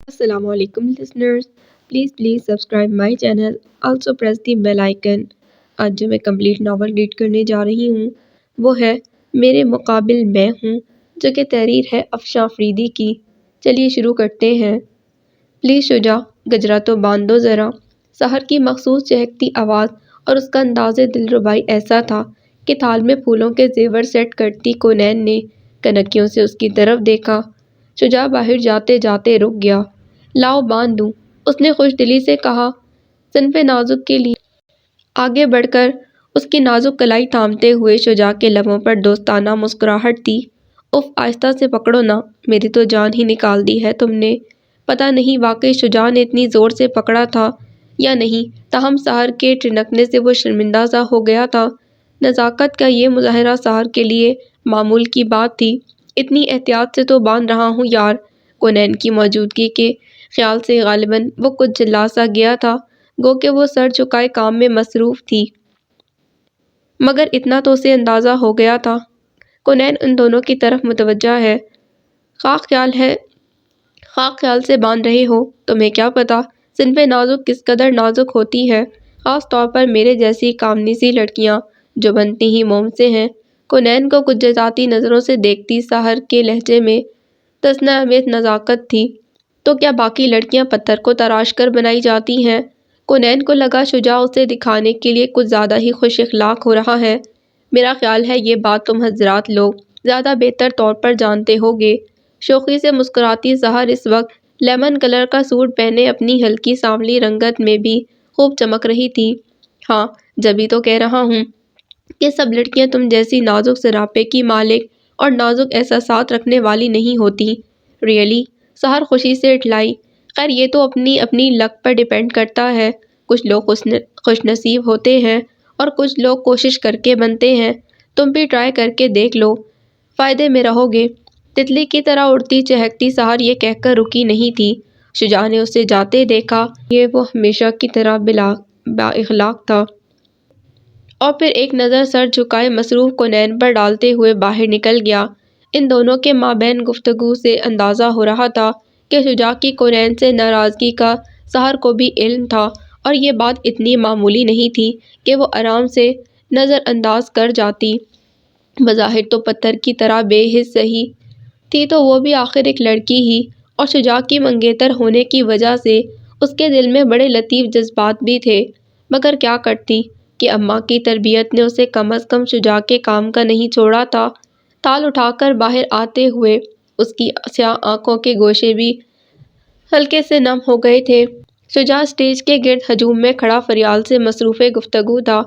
Assalamu alaikum listeners. Please subscribe my channel. Also press the bell icon. آج جو میں complete novel red کرنے جا رہی ہوں وہ ہے میرے مقابل میں ہوں، جو کہ تحریر ہے افشاں فریدی کی۔ چلیے شروع کرتے ہیں۔ پلیز شجاع، گجرا تو باندھ دو ذرا۔ سحر کی مخصوص چہکتی آواز اور اس کا انداز دلربائی ایسا تھا کہ تھال میں پھولوں کے زیور سیٹ کرتی کونین نے کنکیوں سے اس کی طرف دیکھا۔ شجاع باہر جاتے جاتے رک گیا۔ لاؤ باندھ دوں، اس نے خوش دلی سے کہا۔ صنف نازک کے لیے آگے بڑھ کر اس کی نازک کلائی تھامتے ہوئے شجاع کے لبوں پر دوستانہ مسکراہٹ تھی۔ اف، آہستہ سے پکڑو نا، میری تو جان ہی نکال دی ہے تم نے۔ پتہ نہیں واقعی شجاع نے اتنی زور سے پکڑا تھا یا نہیں، تاہم سحر کے ٹھنکنے سے وہ شرمندہ سا ہو گیا تھا۔ نزاکت کا یہ مظاہرہ سحر کے لیے معمول کی بات تھی۔ اتنی احتیاط سے تو باندھ رہا ہوں یار۔ کونین کی موجودگی کے خیال سے غالباً وہ کچھ جھلا سا گیا تھا، گو کہ وہ سر جھکائے کام میں مصروف تھی، مگر اتنا تو اسے اندازہ ہو گیا تھا کونین ان دونوں کی طرف متوجہ ہے۔ خواہ خیال سے باندھ رہے ہو، تمہیں کیا پتا صنف نازک کس قدر نازک ہوتی ہے، خاص طور پر میرے جیسی کامنی سی لڑکیاں جو بنتی ہی موم سے ہیں۔ کونین کو کچھ جزاتی نظروں سے دیکھتی سحر کے لہجے میں تسنیمیت نزاکت تھی۔ تو کیا باقی لڑکیاں پتھر کو تراش کر بنائی جاتی ہیں؟ کونین کو لگا شجاع اسے دکھانے کے لیے کچھ زیادہ ہی خوش اخلاق ہو رہا ہے۔ میرا خیال ہے یہ بات تم حضرات لوگ زیادہ بہتر طور پر جانتے ہوگے۔ شوخی سے مسکراتی سحر اس وقت لیمن کلر کا سوٹ پہنے اپنی ہلکی سانولی رنگت میں بھی خوب چمک رہی تھی۔ ہاں، جبھی تو کہہ رہا ہوں کہ سب لڑکیاں تم جیسی نازک سراپے کی مالک اور نازک احساسات رکھنے والی نہیں ہوتی۔ ریئلی؟ سحر خوشی سے اٹھلائی۔ خیر یہ تو اپنی اپنی لک پر ڈیپینڈ کرتا ہے، کچھ لوگ خوش نصیب ہوتے ہیں اور کچھ لوگ کوشش کر کے بنتے ہیں۔ تم بھی ٹرائی کر کے دیکھ لو، فائدے میں رہو گے۔ تتلی کی طرح اڑتی چہکتی سحر یہ کہہ کر رکی نہیں تھی۔ شجاع نے اسے جاتے دیکھا، یہ وہ ہمیشہ کی طرح با اخلاق تھا، اور پھر ایک نظر سر جھکائے مصروف کونین پر ڈالتے ہوئے باہر نکل گیا۔ ان دونوں کے مابین گفتگو سے اندازہ ہو رہا تھا کہ شجاع کی کونین سے ناراضگی کا سحر کو بھی علم تھا، اور یہ بات اتنی معمولی نہیں تھی کہ وہ آرام سے نظر انداز کر جاتی۔ بظاہر تو پتھر کی طرح بے حس سہی تھی تو وہ بھی آخر ایک لڑکی ہی، اور شجاع کی منگیتر ہونے کی وجہ سے اس کے دل میں بڑے لطیف جذبات بھی تھے، مگر کیا کرتی کہ اماں کی تربیت نے اسے کم از کم شجاع کے کام کا نہیں چھوڑا تھا۔ تھال اٹھا کر باہر آتے ہوئے اس کی سیاہ آنکھوں کے گوشے بھی ہلکے سے نم ہو گئے تھے۔ شجاع اسٹیج کے گرد ہجوم میں کھڑا فریال سے مصروف گفتگو تھا۔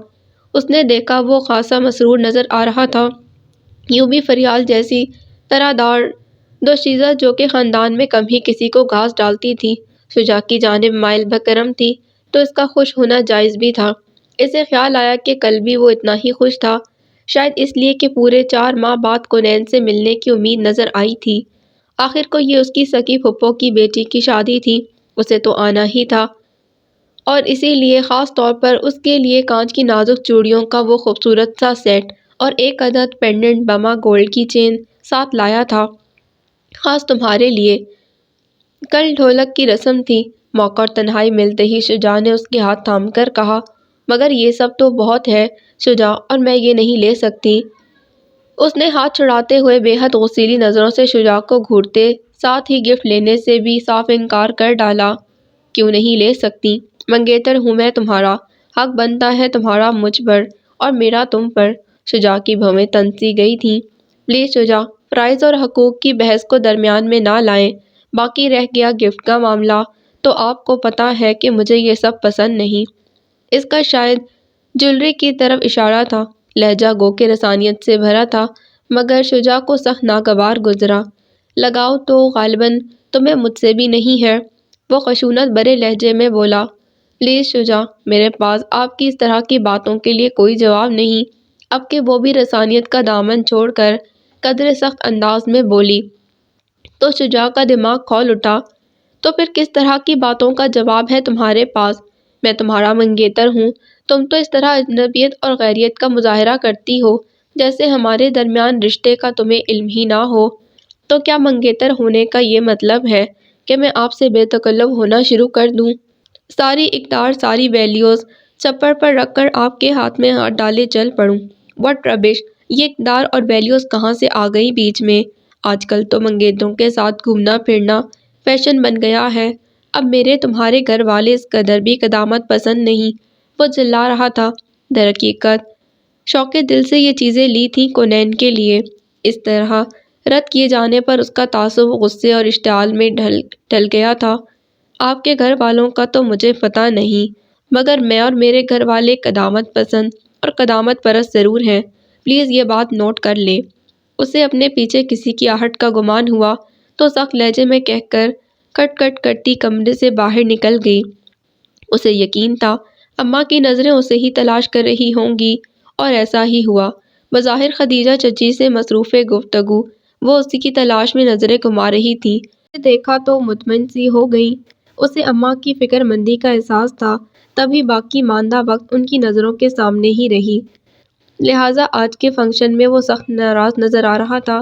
اس نے دیکھا وہ خاصا مسرور نظر آ رہا تھا، یوں بھی فریال جیسی طرح دار دوشیزہ جو کہ خاندان میں کم ہی کسی کو گھاس ڈالتی تھی، شجاع کی جانب مائل بکرم تھی، تو اس کا خوش ہونا جائز بھی تھا۔ اسے خیال آیا کہ کل بھی وہ اتنا ہی خوش تھا، شاید اس لیے کہ پورے 4 ماہ بعد کونین سے ملنے کی امید نظر آئی تھی۔ آخر کو یہ اس کی سکی پھپھو کی بیٹی کی شادی تھی، اسے تو آنا ہی تھا، اور اسی لیے خاص طور پر اس کے لیے کانچ کی نازک چوڑیوں کا وہ خوبصورت سا سیٹ اور ایک عدد پینڈنٹ بما گولڈ کی چین ساتھ لایا تھا، خاص تمہارے لیے۔ کل ڈھولک کی رسم تھی۔ موقع اور تنہائی ملتے ہی شجاع نے اس کے ہاتھ تھام کر کہا، مگر یہ سب تو بہت ہے شجاع، اور میں یہ نہیں لے سکتی۔ اس نے ہاتھ چھڑاتے ہوئے بے حد غصیلی نظروں سے شجاع کو گھورتے ساتھ ہی گفٹ لینے سے بھی صاف انکار کر ڈالا۔ کیوں نہیں لے سکتی؟ منگیتر ہوں میں تمہارا، حق بنتا ہے تمہارا مجھ پر اور میرا تم پر۔ شجاع کی بھویں تن سی گئی تھیں۔ پلیز شجاع، فرائض اور حقوق کی بحث کو درمیان میں نہ لائیں۔ باقی رہ گیا گفٹ کا معاملہ، تو آپ کو پتہ ہے کہ مجھے یہ سب پسند نہیں۔ اس کا شاید جولری کی طرف اشارہ تھا، لہجہ گو کہ رسانیت سے بھرا تھا، مگر شجاع کو سخت ناگوار گزرا۔ لگاؤ تو غالباً تمہیں مجھ سے بھی نہیں ہے، وہ خشونت بھرے لہجے میں بولا۔ پلیز شجاع، میرے پاس آپ کی اس طرح کی باتوں کے لیے کوئی جواب نہیں۔ اب کہ وہ بھی رسانیت کا دامن چھوڑ کر قدرے سخت انداز میں بولی، تو شجاع کا دماغ کھول اٹھا۔ تو پھر کس طرح کی باتوں کا جواب ہے تمہارے پاس؟ میں تمہارا منگیتر ہوں، تم تو اس طرح اجنبیت اور غیریت کا مظاہرہ کرتی ہو جیسے ہمارے درمیان رشتے کا تمہیں علم ہی نہ ہو۔ تو کیا منگیتر ہونے کا یہ مطلب ہے کہ میں آپ سے بے تکلف ہونا شروع کر دوں؟ ساری اقدار، ساری ویلیوز چپر پر رکھ کر آپ کے ہاتھ میں ہاتھ ڈالے چل پڑوں؟ واٹ ربش! یہ اقدار اور ویلیوز کہاں سے آ گئی بیچ میں؟ آج کل تو منگیتروں کے ساتھ گھومنا پھرنا فیشن بن گیا ہے۔ اب میرے تمہارے گھر والے اس قدر بھی قدامت پسند نہیں۔ وہ چلا رہا تھا۔ درحقیقت شوق دل سے یہ چیزیں لی تھیں کونین کے لیے۔ اس طرح رد کیے جانے پر اس کا تعصب غصے اور اشتعال میں ڈھل گیا تھا۔ آپ کے گھر والوں کا تو مجھے پتہ نہیں، مگر میں اور میرے گھر والے قدامت پسند اور قدامت پرست ضرور ہیں۔ پلیز یہ بات نوٹ کر لیں۔ اسے اپنے پیچھے کسی کی آہٹ کا گمان ہوا تو سخت لہجے میں کہہ کر کٹ کٹ کرتی کمرے سے باہر نکل گئی۔ اسے یقین تھا اماں کی نظریں اسے ہی تلاش کر رہی ہوں گی، اور ایسا ہی ہوا۔ بظاہر خدیجہ چچی سے مصروف گفتگو وہ اسی کی تلاش میں نظریں گھما رہی تھی۔ اسے دیکھا تو مطمئن سی ہو گئی۔ اسے اماں کی فکر مندی کا احساس تھا، تبھی باقی ماندہ وقت ان کی نظروں کے سامنے ہی رہی۔ لہٰذا آج کے فنکشن میں وہ سخت ناراض نظر آ رہا تھا۔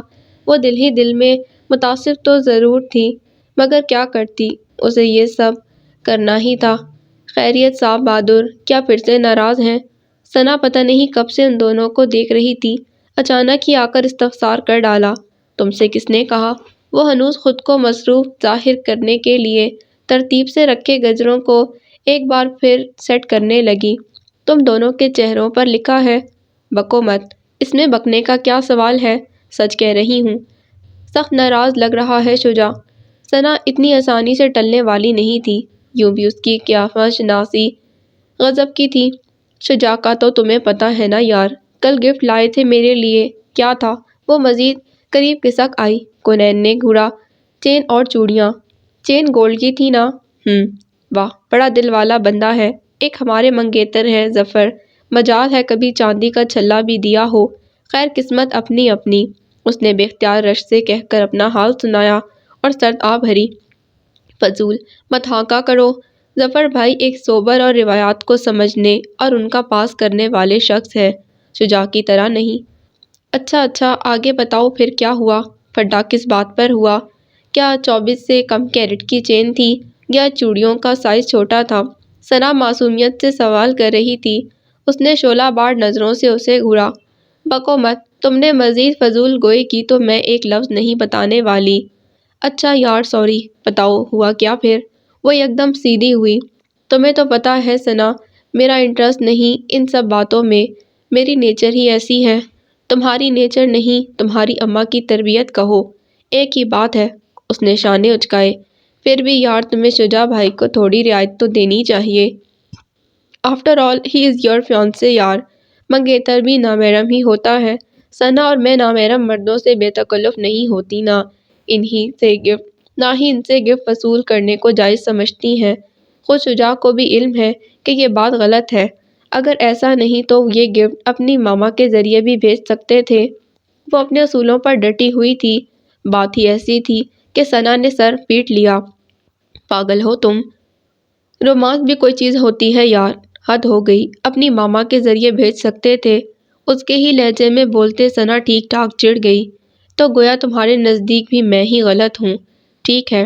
وہ دل ہی دل میں متاسف تو ضرور تھی، مگر کیا کرتی، اسے یہ سب کرنا ہی تھا۔ خیریت صاحب بہادر، کیا پھر سے ناراض ہیں؟ ثنا پتہ نہیں کب سے ان دونوں کو دیکھ رہی تھی، اچانک ہی آ کر استفسار کر ڈالا۔ تم سے کس نے کہا؟ وہ ہنوز خود کو مصروف ظاہر کرنے کے لیے ترتیب سے رکھے گجروں کو ایک بار پھر سیٹ کرنے لگی۔ تم دونوں کے چہروں پر لکھا ہے۔ بکو مت، اس میں بکنے کا کیا سوال ہے؟ سچ کہہ رہی ہوں۔ سخت ناراض لگ رہا ہے شجاع۔ ثنا اتنی آسانی سے ٹلنے والی نہیں تھی، یوں بھی اس کی قیافہ شناسی غضب کی تھی۔ شجاع کا تو تمہیں پتہ ہے نا یار، کل گفٹ لائے تھے میرے لیے۔ کیا تھا؟ وہ مزید قریب کھسک آئی۔ کونین نے گھورا۔ چین اور چوڑیاں۔ چین گولڈ کی تھی نا؟ واہ، بڑا دل والا بندہ ہے۔ ایک ہمارے منگیتر ہیں ظفر، مجال ہے کبھی چاندی کا چھلا بھی دیا ہو۔ خیر قسمت اپنی اپنی، اس نے بے اختیار رشک سے کہہ کر اپنا حال سنایا اور سرد آ بھری۔ فضول مت ہانکا کرو۔ ظفر بھائی ایک سوبر اور روایات کو سمجھنے اور ان کا پاس کرنے والے شخص ہے، شجاع کی طرح نہیں۔ اچھا آگے بتاؤ پھر کیا ہوا؟ پھڈا کس بات پر ہوا؟ کیا 24 سے کم کیرٹ کی چین تھی یا چوڑیوں کا سائز چھوٹا تھا؟ ثنا معصومیت سے سوال کر رہی تھی۔ اس نے شعلہ بار نظروں سے اسے گھورا۔ بکو مت، تم نے مزید فضول گوئی کی تو میں ایک لفظ نہیں بتانے والی۔ اچھا یار سوری، بتاؤ ہوا کیا پھر؟ وہ یکدم سیدھی ہوئی۔ تمہیں تو پتہ ہے ثنا، میرا انٹرسٹ نہیں ان سب باتوں میں، میری نیچر ہی ایسی ہے۔ تمہاری نیچر نہیں، تمہاری اماں کی تربیت کہو، ایک ہی بات ہے۔ اس نے شانے اچکائے۔ پھر بھی یار تمہیں شجاع بھائی کو تھوڑی رعایت تو دینی چاہیے۔ After all he is your fiance یار، منگیتر بھی نامحرم ہی ہوتا ہے۔ ثنا اور میں نامحرم مردوں سے بے تکلف نہیں ہوتی، نہ ہی ان سے گفٹ وصول کرنے کو جائز سمجھتی ہیں۔ خود شجاع کو بھی علم ہے کہ یہ بات غلط ہے۔ اگر ایسا نہیں تو یہ گفٹ اپنی ماما کے ذریعے بھی بھیج سکتے تھے۔ وہ اپنے اصولوں پر ڈٹی ہوئی تھی۔ بات ہی ایسی تھی کہ ثنا نے سر پیٹ لیا۔ پاگل ہو تم؟ رومانس بھی کوئی چیز ہوتی ہے یار، حد ہو گئی۔ اپنی ماما کے ذریعے بھیج سکتے تھے۔ اس کے ہی لہجے میں بولتے ثنا ٹھیک ٹھاک چڑ گئی۔ تو گویا تمہارے نزدیک بھی میں ہی غلط ہوں۔ ٹھیک ہے،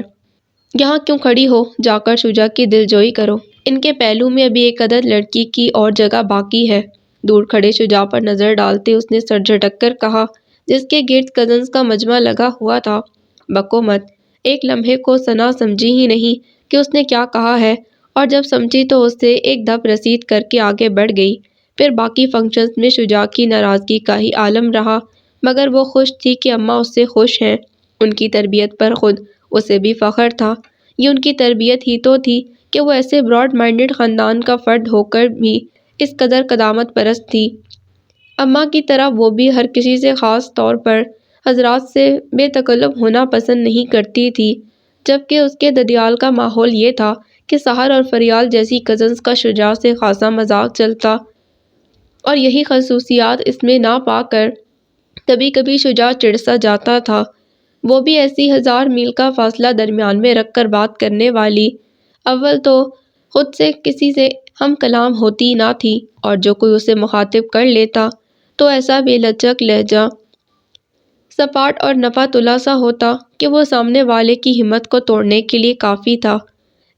یہاں کیوں کھڑی ہو؟ جا کر شجاع کی دل جوئی کرو۔ ان کے پہلو میں ابھی ایک عدد لڑکی کی اور جگہ باقی ہے۔ دور کھڑے شجاع پر نظر ڈالتے اس نے سر جھٹک کر کہا، جس کے گرد کزنز کا مجمع لگا ہوا تھا۔ بکو مت۔ ایک لمحے کو ثنا سمجھی ہی نہیں کہ اس نے کیا کہا ہے، اور جب سمجھی تو اس سے ایک دھپ رسید کر کے آگے بڑھ گئی۔ پھر باقی فنکشنز میں شجاع کی ناراضگی کا ہی عالم رہا، مگر وہ خوش تھی کہ اماں اس سے خوش ہیں۔ ان کی تربیت پر خود اسے بھی فخر تھا۔ یہ ان کی تربیت ہی تو تھی کہ وہ ایسے براڈ مائنڈڈ خاندان کا فرد ہو کر بھی اس قدر قدامت پرست تھی۔ اماں کی طرح وہ بھی ہر کسی سے، خاص طور پر حضرات سے بے تکلف ہونا پسند نہیں کرتی تھی، جبکہ اس کے ددیال کا ماحول یہ تھا کہ سحر اور فریال جیسی کزنز کا شجاع سے خاصا مذاق چلتا، اور یہی خصوصیات اس میں نہ پا کر کبھی کبھی شجاع چڑ سا جاتا تھا۔ وہ بھی ایسی 1000 میل کا فاصلہ درمیان میں رکھ کر بات کرنے والی، اول تو خود سے کسی سے ہم کلام ہوتی نہ تھی، اور جو کوئی اسے مخاطب کر لیتا تو ایسا بے لچک لہجہ سپاٹ اور نفع تلا سا ہوتا کہ وہ سامنے والے کی ہمت کو توڑنے کے لیے کافی تھا۔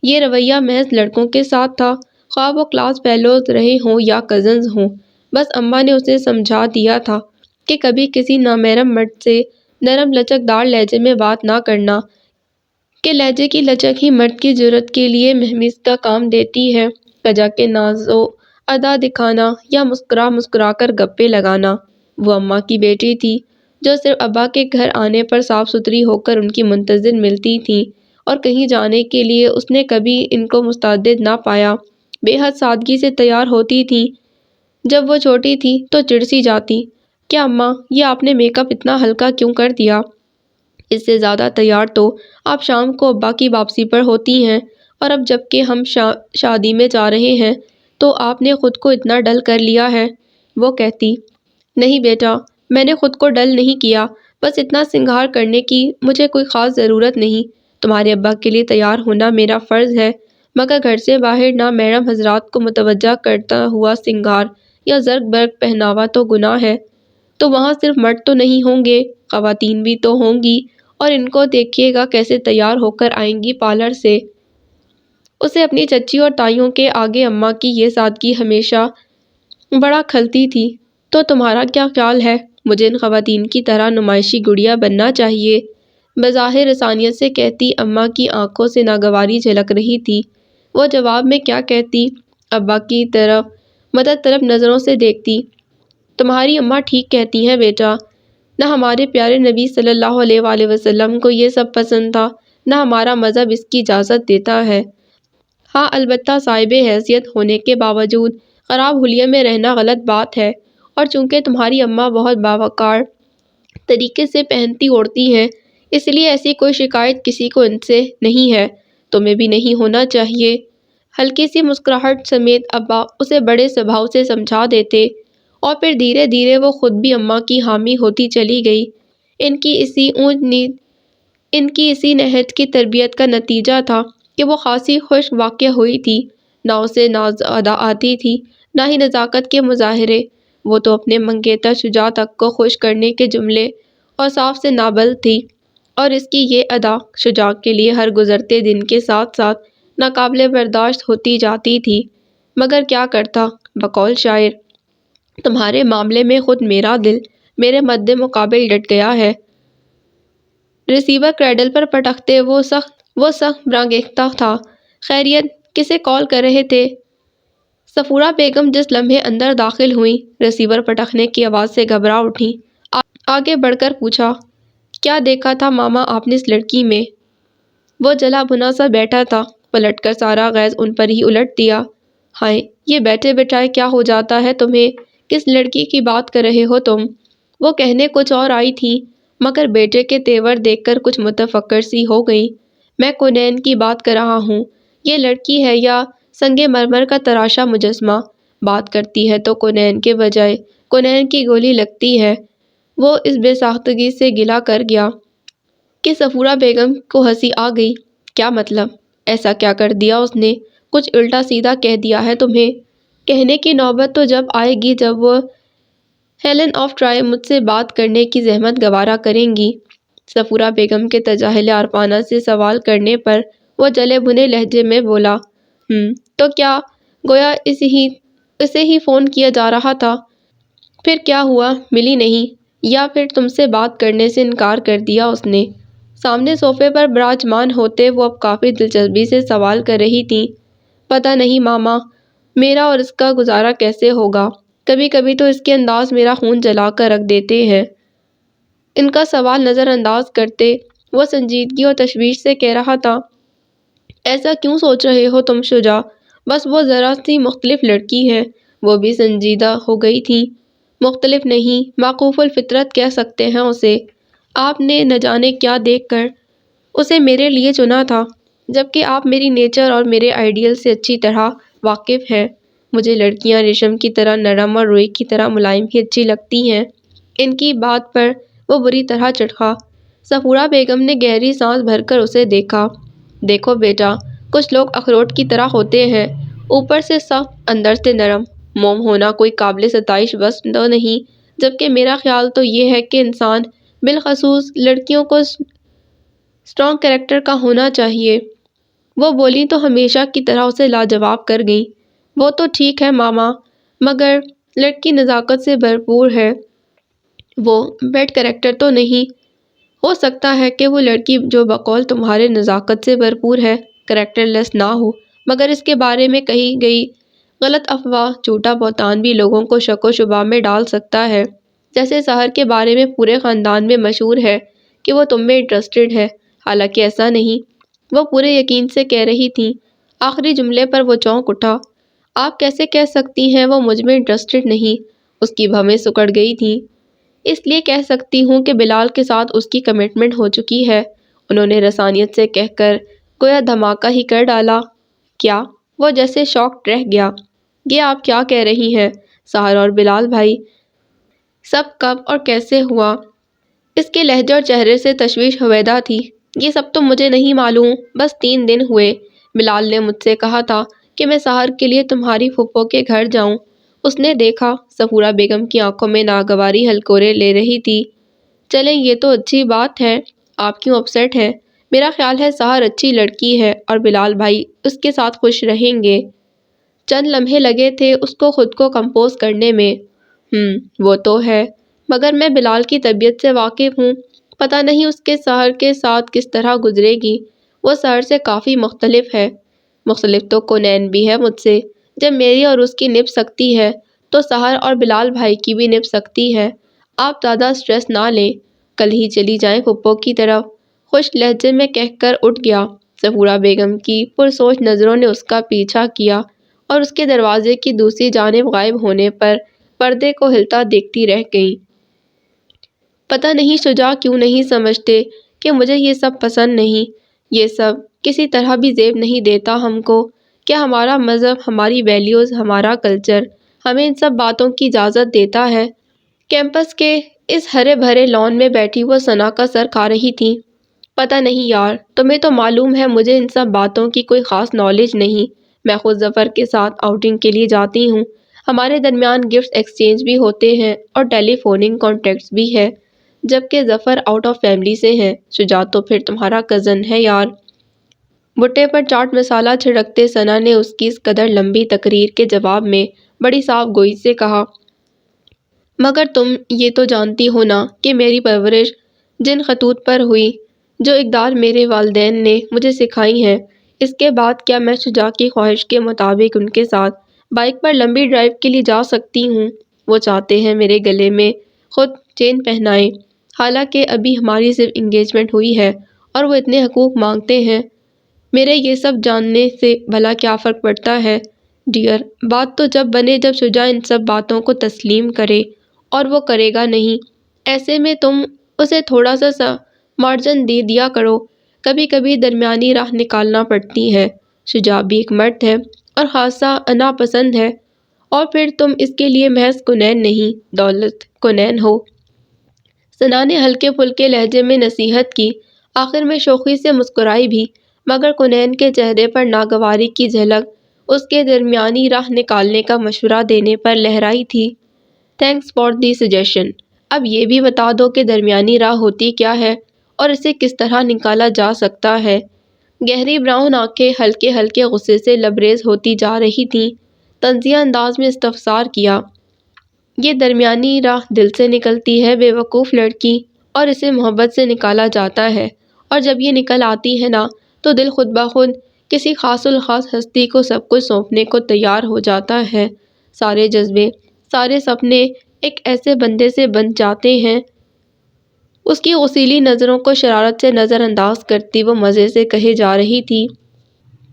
یہ رویہ محض لڑکوں کے ساتھ تھا، خواہ وہ کلاس فیلوز رہے ہوں یا کزنز ہوں۔ بس اماں نے اسے سمجھا دیا تھا کہ کبھی کسی نامحرم مرد سے نرم لچکدار لہجے میں بات نہ کرنا، کہ لہجے کی لچک ہی مرد کی جرأت کے لیے مہمیز کا کام دیتی ہے۔ کجا کے ناز و ادا دکھانا یا مسکرا مسکرا کر گپیں لگانا۔ وہ اماں کی بیٹی تھی جو صرف ابا کے گھر آنے پر صاف ستھری ہو کر ان کی منتظر ملتی تھی، اور کہیں جانے کے لیے اس نے کبھی ان کو مستعد نہ پایا۔ بے حد سادگی سے تیار ہوتی تھی۔ جب وہ چھوٹی تھی تو چڑ سی جاتی، کیا اماں یہ آپ نے میک اپ اتنا ہلکا کیوں کر دیا؟ اس سے زیادہ تیار تو آپ شام کو ابا کی واپسی پر ہوتی ہیں، اور اب جب کہ ہم شادی میں جا رہے ہیں تو آپ نے خود کو اتنا ڈل کر لیا ہے۔ وہ کہتی، نہیں بیٹا، میں نے خود کو ڈل نہیں کیا، بس اتنا سنگھار کرنے کی مجھے کوئی خاص ضرورت نہیں۔ تمہارے ابا کے لیے تیار ہونا میرا فرض ہے، مگر گھر سے باہر نامحرم حضرات کو متوجہ کرتا ہوا سنگھار یا زرق برق پہناوا تو گناہ ہے۔ تو وہاں صرف مرد تو نہیں ہوں گے، خواتین بھی تو ہوں گی، اور ان کو دیکھیے گا کیسے تیار ہو کر آئیں گی پارلر سے۔ اسے اپنی چچی اور تائیوں کے آگے اماں کی یہ سادگی ہمیشہ بڑا کھلتی تھی۔ تو تمہارا کیا خیال ہے؟ مجھے ان خواتین کی طرح نمائشی گڑیا بننا چاہیے، بظاہر رسانیت سے کہتی اماں کی آنکھوں سے ناگواری جھلک رہی تھی۔ وہ جواب میں کیا کہتی؟ ابا کی طرف مدد طلب نظروں سے دیکھتی، تمہاری اماں ٹھیک کہتی ہیں بیٹا، نہ ہمارے پیارے نبی صلی اللہ علیہ وآلہ وسلم کو یہ سب پسند تھا، نہ ہمارا مذہب اس کی اجازت دیتا ہے۔ ہاں البتہ صاحب حیثیت ہونے کے باوجود خراب حلیے میں رہنا غلط بات ہے، اور چونکہ تمہاری اماں بہت باوقار طریقے سے پہنتی اوڑھتی ہیں، اس لیے ایسی کوئی شکایت کسی کو ان سے نہیں ہے، تمہیں بھی نہیں ہونا چاہیے۔ ہلکی سی مسکراہٹ سمیت ابا اسے بڑے سبھاؤ سے سمجھا دیتے، اور پھر دھیرے دھیرے وہ خود بھی اماں کی حامی ہوتی چلی گئی۔ ان کی اسی نہج کی تربیت کا نتیجہ تھا کہ وہ خاصی خشک واقع ہوئی تھی۔ نہ اسے ناز ادا آتی تھی، نہ ہی نزاکت کے مظاہرے۔ وہ تو اپنے منگیتر شجاع تک کو خوش کرنے کے جملے اور صاف سے نابلد تھی، اور اس کی یہ ادا شجاع کے لیے ہر گزرتے دن کے ساتھ ساتھ ناقابل برداشت ہوتی جاتی تھی۔ مگر کیا کرتا؟ بقول شاعر، تمہارے معاملے میں خود میرا دل میرے مد مقابل ڈٹ گیا ہے۔ ریسیور کریڈل پر پٹکتے وہ سخت برانگیختہ تھا۔ خیریت، کسے کال کر رہے تھے؟ صفورہ بیگم جس لمحے اندر داخل ہوئیں، ریسیور پٹکنے کی آواز سے گھبرا اٹھیں۔ آگے بڑھ کر پوچھا، کیا دیکھا تھا ماما آپ نے اس لڑکی میں؟ وہ جلا بھنا سا بیٹھا تھا، پلٹ کر سارا غیظ ان پر ہی الٹ دیا۔ ہائے، یہ بیٹھے بٹھائے کیا ہو جاتا ہے تمہیں؟ کس لڑکی کی بات کر رہے ہو تم؟ وہ کہنے کچھ اور آئی تھی، مگر بیٹے کے تیور دیکھ کر کچھ متفکر سی ہو گئی۔ میں کونین کی بات کر رہا ہوں۔ یہ لڑکی ہے یا سنگ مرمر کا تراشا مجسمہ؟ بات کرتی ہے تو کونین کے بجائے کونین کی گولی لگتی ہے۔ وہ اس بے ساختگی سے گلا کر گیا کہ صفورہ بیگم کو ہنسی آ گئی۔ کیا مطلب؟ ایسا کیا کر دیا اس نے؟ کچھ الٹا سیدھا کہہ دیا ہے تمہیں؟ کہنے کی نوبت تو جب آئے گی جب وہ ہیلن آف ٹرائی مجھ سے بات کرنے کی زحمت گوارا کریں گی۔ صفورہ بیگم کے تجاہل عارفانہ سے سوال کرنے پر وہ جلے بھنے لہجے میں بولا، تو کیا گویا اسے ہی فون کیا جا رہا تھا؟ پھر کیا ہوا؟ ملی نہیں؟ یا پھر تم سے بات کرنے سے انکار کر دیا اس نے؟ سامنے صوفے پر براجمان ہوتے وہ اب کافی دلچسپی سے سوال کر رہی تھیں۔ پتہ نہیں ماما، میرا اور اس کا گزارا کیسے ہوگا؟ کبھی کبھی تو اس کے انداز میرا خون جلا کر رکھ دیتے ہیں۔ ان کا سوال نظر انداز کرتے وہ سنجیدگی اور تشویش سے کہہ رہا تھا، ایسا کیوں سوچ رہے ہو تم شجاع؟ بس وہ ذرا سی مختلف لڑکی ہے۔ وہ بھی سنجیدہ ہو گئی تھی۔ مختلف نہیں، معقوف الفطرت کہہ سکتے ہیں اسے۔ آپ نے نہ جانے کیا دیکھ کر اسے میرے لیے چنا تھا، جبکہ آپ میری نیچر اور میرے آئیڈیل سے اچھی طرح واقف ہیں۔ مجھے لڑکیاں ریشم کی طرح نرم اور روئی کی طرح ملائم ہی اچھی لگتی ہیں۔ ان کی بات پر وہ بری طرح چڑھا۔ صفورہ بیگم نے گہری سانس بھر کر اسے دیکھا۔ دیکھو بیٹا، کچھ لوگ اخروٹ کی طرح ہوتے ہیں، اوپر سے سخت اندر سے نرم۔ موم ہونا کوئی قابل ستائش وصف تو نہیں، جبکہ میرا خیال تو یہ ہے کہ انسان بالخصوص لڑکیوں کو اسٹرانگ کریکٹر کا ہونا چاہیے۔ وہ بولی تو ہمیشہ کی طرح اسے لاجواب کر گئی۔ وہ تو ٹھیک ہے ماما، مگر لڑکی نزاکت سے بھرپور ہے، وہ بیڈ کریکٹر تو نہیں۔ ہو سکتا ہے کہ وہ لڑکی جو بقول تمہارے نزاکت سے بھرپور ہے کریکٹر لیس نہ ہو، مگر اس کے بارے میں کہی گئی غلط افواہ، جھوٹا بہتان بھی لوگوں کو شک و شبہ میں ڈال سکتا ہے۔ جیسے سحر کے بارے میں پورے خاندان میں مشہور ہے کہ وہ تم میں انٹرسٹڈ ہے، حالانکہ ایسا نہیں۔ وہ پورے یقین سے کہہ رہی تھی۔ آخری جملے پر وہ چونک اٹھا۔ آپ کیسے کہہ سکتی ہیں وہ مجھ میں انٹرسٹڈ نہیں؟ اس کی بھویں سکڑ گئی تھیں۔ اس لیے کہہ سکتی ہوں کہ بلال کے ساتھ اس کی کمٹمنٹ ہو چکی ہے، انہوں نے رسانیت سے کہہ کر گویا دھماکہ ہی کر ڈالا۔ کیا؟ وہ جیسے شاکڈ رہ گیا۔ یہ آپ کیا کہہ رہی ہیں؟ سحر اور بلال بھائی؟ سب کب اور کیسے ہوا؟ اس کے لہجے اور چہرے سے تشویش ہویدہ تھی۔ یہ سب تو مجھے نہیں معلوم، بس 3 دن ہوئے بلال نے مجھ سے کہا تھا کہ میں سحر کے لیے تمہاری پھپھو کے گھر جاؤں۔ اس نے دیکھا سفورہ بیگم کی آنکھوں میں ناگواری ہلکورے لے رہی تھی۔ چلیں یہ تو اچھی بات ہے، آپ کیوں اپسیٹ ہیں؟ میرا خیال ہے سحر اچھی لڑکی ہے اور بلال بھائی اس کے ساتھ خوش رہیں گے۔ چند لمحے لگے تھے اس کو خود کو کمپوز کرنے میں۔ وہ تو ہے، مگر میں بلال کی طبیعت سے واقف ہوں، پتہ نہیں اس کے سحر کے ساتھ کس طرح گزرے گی۔ وہ سحر سے کافی مختلف ہے۔ مختلف تو کونین بھی ہے مجھ سے۔ جب میری اور اس کی نبھ سکتی ہے تو سحر اور بلال بھائی کی بھی نبھ سکتی ہے۔ آپ زیادہ سٹریس نہ لیں، کل ہی چلی جائیں پھپھو کی طرف، خوش لہجے میں کہہ کر اٹھ گیا۔ سفورہ بیگم کی پرسوچ نظروں نے اس کا پیچھا کیا اور اس کے دروازے کی دوسری جانب غائب ہونے پر پردے کو ہلتا دیکھتی رہ گئیں۔ پتہ نہیں شجاع کیوں نہیں سمجھتے کہ مجھے یہ سب پسند نہیں، یہ سب کسی طرح بھی زیب نہیں دیتا ہم کو۔ کیا ہمارا مذہب، ہماری ویلیوز، ہمارا کلچر ہمیں ان سب باتوں کی اجازت دیتا ہے؟ کیمپس کے اس ہرے بھرے لان میں بیٹھی وہ ثنا کا سر کھا رہی تھی۔ پتہ نہیں یار، تمہیں تو معلوم ہے مجھے ان سب باتوں کی کوئی خاص نالج نہیں۔ میں خود ظفر کے ساتھ آؤٹنگ کے لیے جاتی ہوں، ہمارے درمیان گفٹ ایکسچینج بھی ہوتے ہیں اور ٹیلی فوننگ کانٹیکٹس بھی ہے، جبکہ ظفر آؤٹ آف فیملی سے ہے۔ شجاع تو پھر تمہارا کزن ہے یار۔ بھٹے پر چاٹ مسالہ چھڑکتے ثنا نے اس کی اس قدر لمبی تقریر کے جواب میں بڑی صاف گوئی سے کہا، مگر تم یہ تو جانتی ہو نا کہ میری پرورش جن خطوط پر ہوئی، جو اقدار میرے والدین نے مجھے سکھائی ہیں، اس کے بعد کیا میں شجاع کی خواہش کے مطابق ان کے ساتھ بائک پر لمبی ڈرائیو کے لیے جا سکتی ہوں؟ وہ چاہتے ہیں میرے گلے میں خود چین پہنائیں، حالانکہ ابھی ہماری صرف انگیجمنٹ ہوئی ہے اور وہ اتنے حقوق مانگتے ہیں۔ میرے یہ سب جاننے سے بھلا کیا فرق پڑتا ہے ڈیئر؟ بات تو جب بنے جب شجاع ان سب باتوں کو تسلیم کرے، اور وہ کرے گا نہیں۔ ایسے میں تم اسے تھوڑا سا مارجن دے دیا کرو، کبھی کبھی درمیانی راہ نکالنا پڑتی ہے۔ شجاع بھی ایک مرد ہے اور خاصا ناپسند ہے، اور پھر تم اس کے لیے محض کونین نہیں، دولت کونین ہو۔ ثنا نے ہلکے پھلکے لہجے میں نصیحت کی، آخر میں شوخی سے مسکرائی بھی، مگر کونین کے چہرے پر ناگواری کی جھلک اس کے درمیانی راہ نکالنے کا مشورہ دینے پر لہرائی تھی۔ Thanks for the suggestion. اب یہ بھی بتا دو کہ درمیانی راہ ہوتی کیا ہے اور اسے کس طرح نکالا جا سکتا ہے؟ گہری براؤن آنکھیں ہلکے ہلکے غصے سے لبریز ہوتی جا رہی تھیں۔ طنزیہ انداز میں استفسار کیا، یہ درمیانی راہ دل سے نکلتی ہے بے وقوف لڑکی، اور اسے محبت سے نکالا جاتا ہے، اور جب یہ نکل آتی ہے نا تو دل خود بخود کسی خاص الخاص ہستی کو سب کچھ سونپنے کو تیار ہو جاتا ہے۔ سارے جذبے، سارے سپنے ایک ایسے بندے سے بن جاتے ہیں۔ اس کی غصیلی نظروں کو شرارت سے نظر انداز کرتی وہ مزے سے کہے جا رہی تھی،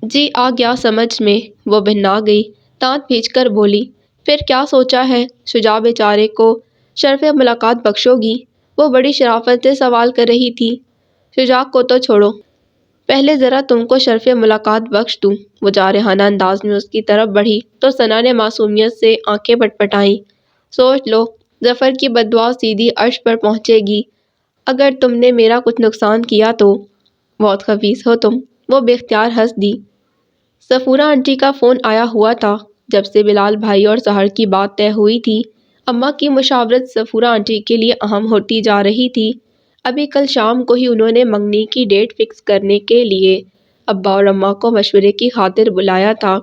جی آ گیا سمجھ میں۔ وہ بھننا گئی، دانت بھینچ کر بولی، پھر کیا سوچا ہے؟ شجاع بیچارے کو شرف ملاقات بخشو گی؟ وہ بڑی شرافت سے سوال کر رہی تھی۔ شجاع کو تو چھوڑو، پہلے ذرا تم کو شرف ملاقات بخش دوں۔ وہ جارحانہ انداز میں اس کی طرف بڑھی تو ثنا نے معصومیت سے آنکھیں پٹپٹائیں۔ سوچ لو، ظفر کی بددعا سیدھی عرش پر پہنچے گی اگر تم نے میرا کچھ نقصان کیا تو۔ بہت خبیث ہو تم۔ وہ بے اختیار ہنس دی۔ سفورہ آنٹی کا فون آیا ہوا تھا۔ جب سے بلال بھائی اور سحر کی بات طے ہوئی تھی، اماں کی مشاورت سفورہ آنٹی کے لیے اہم ہوتی جا رہی تھی۔ ابھی کل شام کو ہی انہوں نے منگنی کی ڈیٹ فکس کرنے کے لیے ابا اور اماں کو مشورے کی خاطر بلایا تھا۔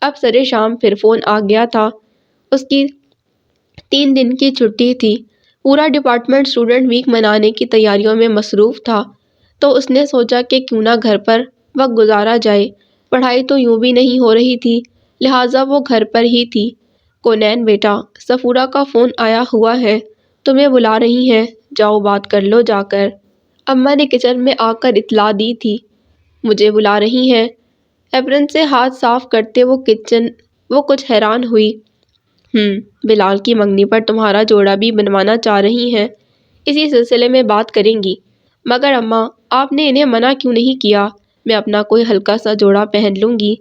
اب سرے شام پھر فون آ گیا تھا۔ اس کی 3 دن کی چھٹی تھی۔ پورا ڈپارٹمنٹ اسٹوڈنٹ ویک منانے کی تیاریوں میں مصروف تھا، تو اس نے سوچا کہ کیوں نہ گھر پر وقت گزارا جائے۔ پڑھائی تو یوں بھی نہیں ہو رہی تھی، لہٰذا وہ گھر پر ہی تھی۔ کونین بیٹا، سفورہ کا فون آیا ہوا ہے، تمہیں بلا رہی ہیں، جاؤ بات کر لو جا کر۔ اماں نے کچن میں آ کر اطلاع دی تھی۔ مجھے بلا رہی ہیں؟ ایپرن سے ہاتھ صاف کرتے وہ کچھ حیران ہوئی۔ بلال کی منگنی پر تمہارا جوڑا بھی بنوانا چاہ رہی ہیں، اسی سلسلے میں بات کریں گی۔ مگر اماں، آپ نے انہیں منع کیوں نہیں کیا؟ میں اپنا کوئی ہلکا سا جوڑا پہن لوں گی۔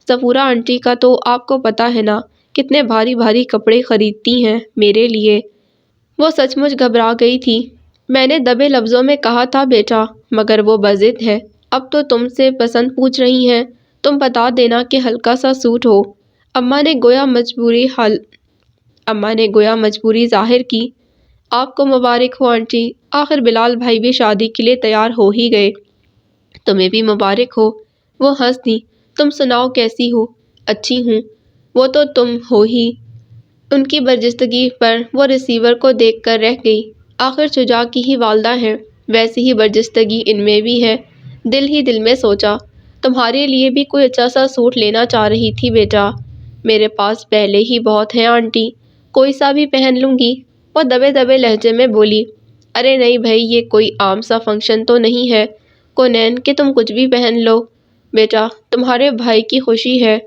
سفورہ آنٹی کا تو آپ کو پتہ ہے نا، کتنے بھاری بھاری کپڑے خریدتی ہیں میرے لیے۔ وہ سچ مچ گھبرا گئی تھی۔ میں نے دبے لفظوں میں کہا تھا بیٹا، مگر وہ بضد ہے۔ اب تو تم سے پسند پوچھ رہی ہیں، تم بتا دینا کہ ہلکا سا سوٹ ہو۔ اماں نے گویا مجبوری ظاہر کی۔ آپ کو مبارک ہو آنٹی، آخر بلال بھائی بھی شادی کے لیے تیار ہو ہی گئے۔ تمہیں بھی مبارک ہو۔ وہ ہنس دی۔ تم سناؤ کیسی ہو؟ اچھی ہوں۔ وہ تو تم ہو ہی۔ ان کی برجستگی پر وہ ریسیور کو دیکھ کر رہ گئی۔ آخر شجاع کی ہی والدہ ہیں، ویسی ہی برجستگی ان میں بھی ہے۔ دل ہی دل میں سوچا، تمہارے لیے بھی کوئی اچھا سا سوٹ لینا چاہ رہی تھی بیٹا۔ میرے پاس پہلے ہی بہت ہیں آنٹی، کوئی سا بھی پہن لوں گی۔ وہ دبے دبے لہجے میں بولی۔ ارے نہیں بھائی، یہ کوئی عام سا فنکشن تو نہیں ہے کونین کہ تم کچھ بھی پہن لو۔ بیٹا، تمہارے بھائی کی خوشی ہے،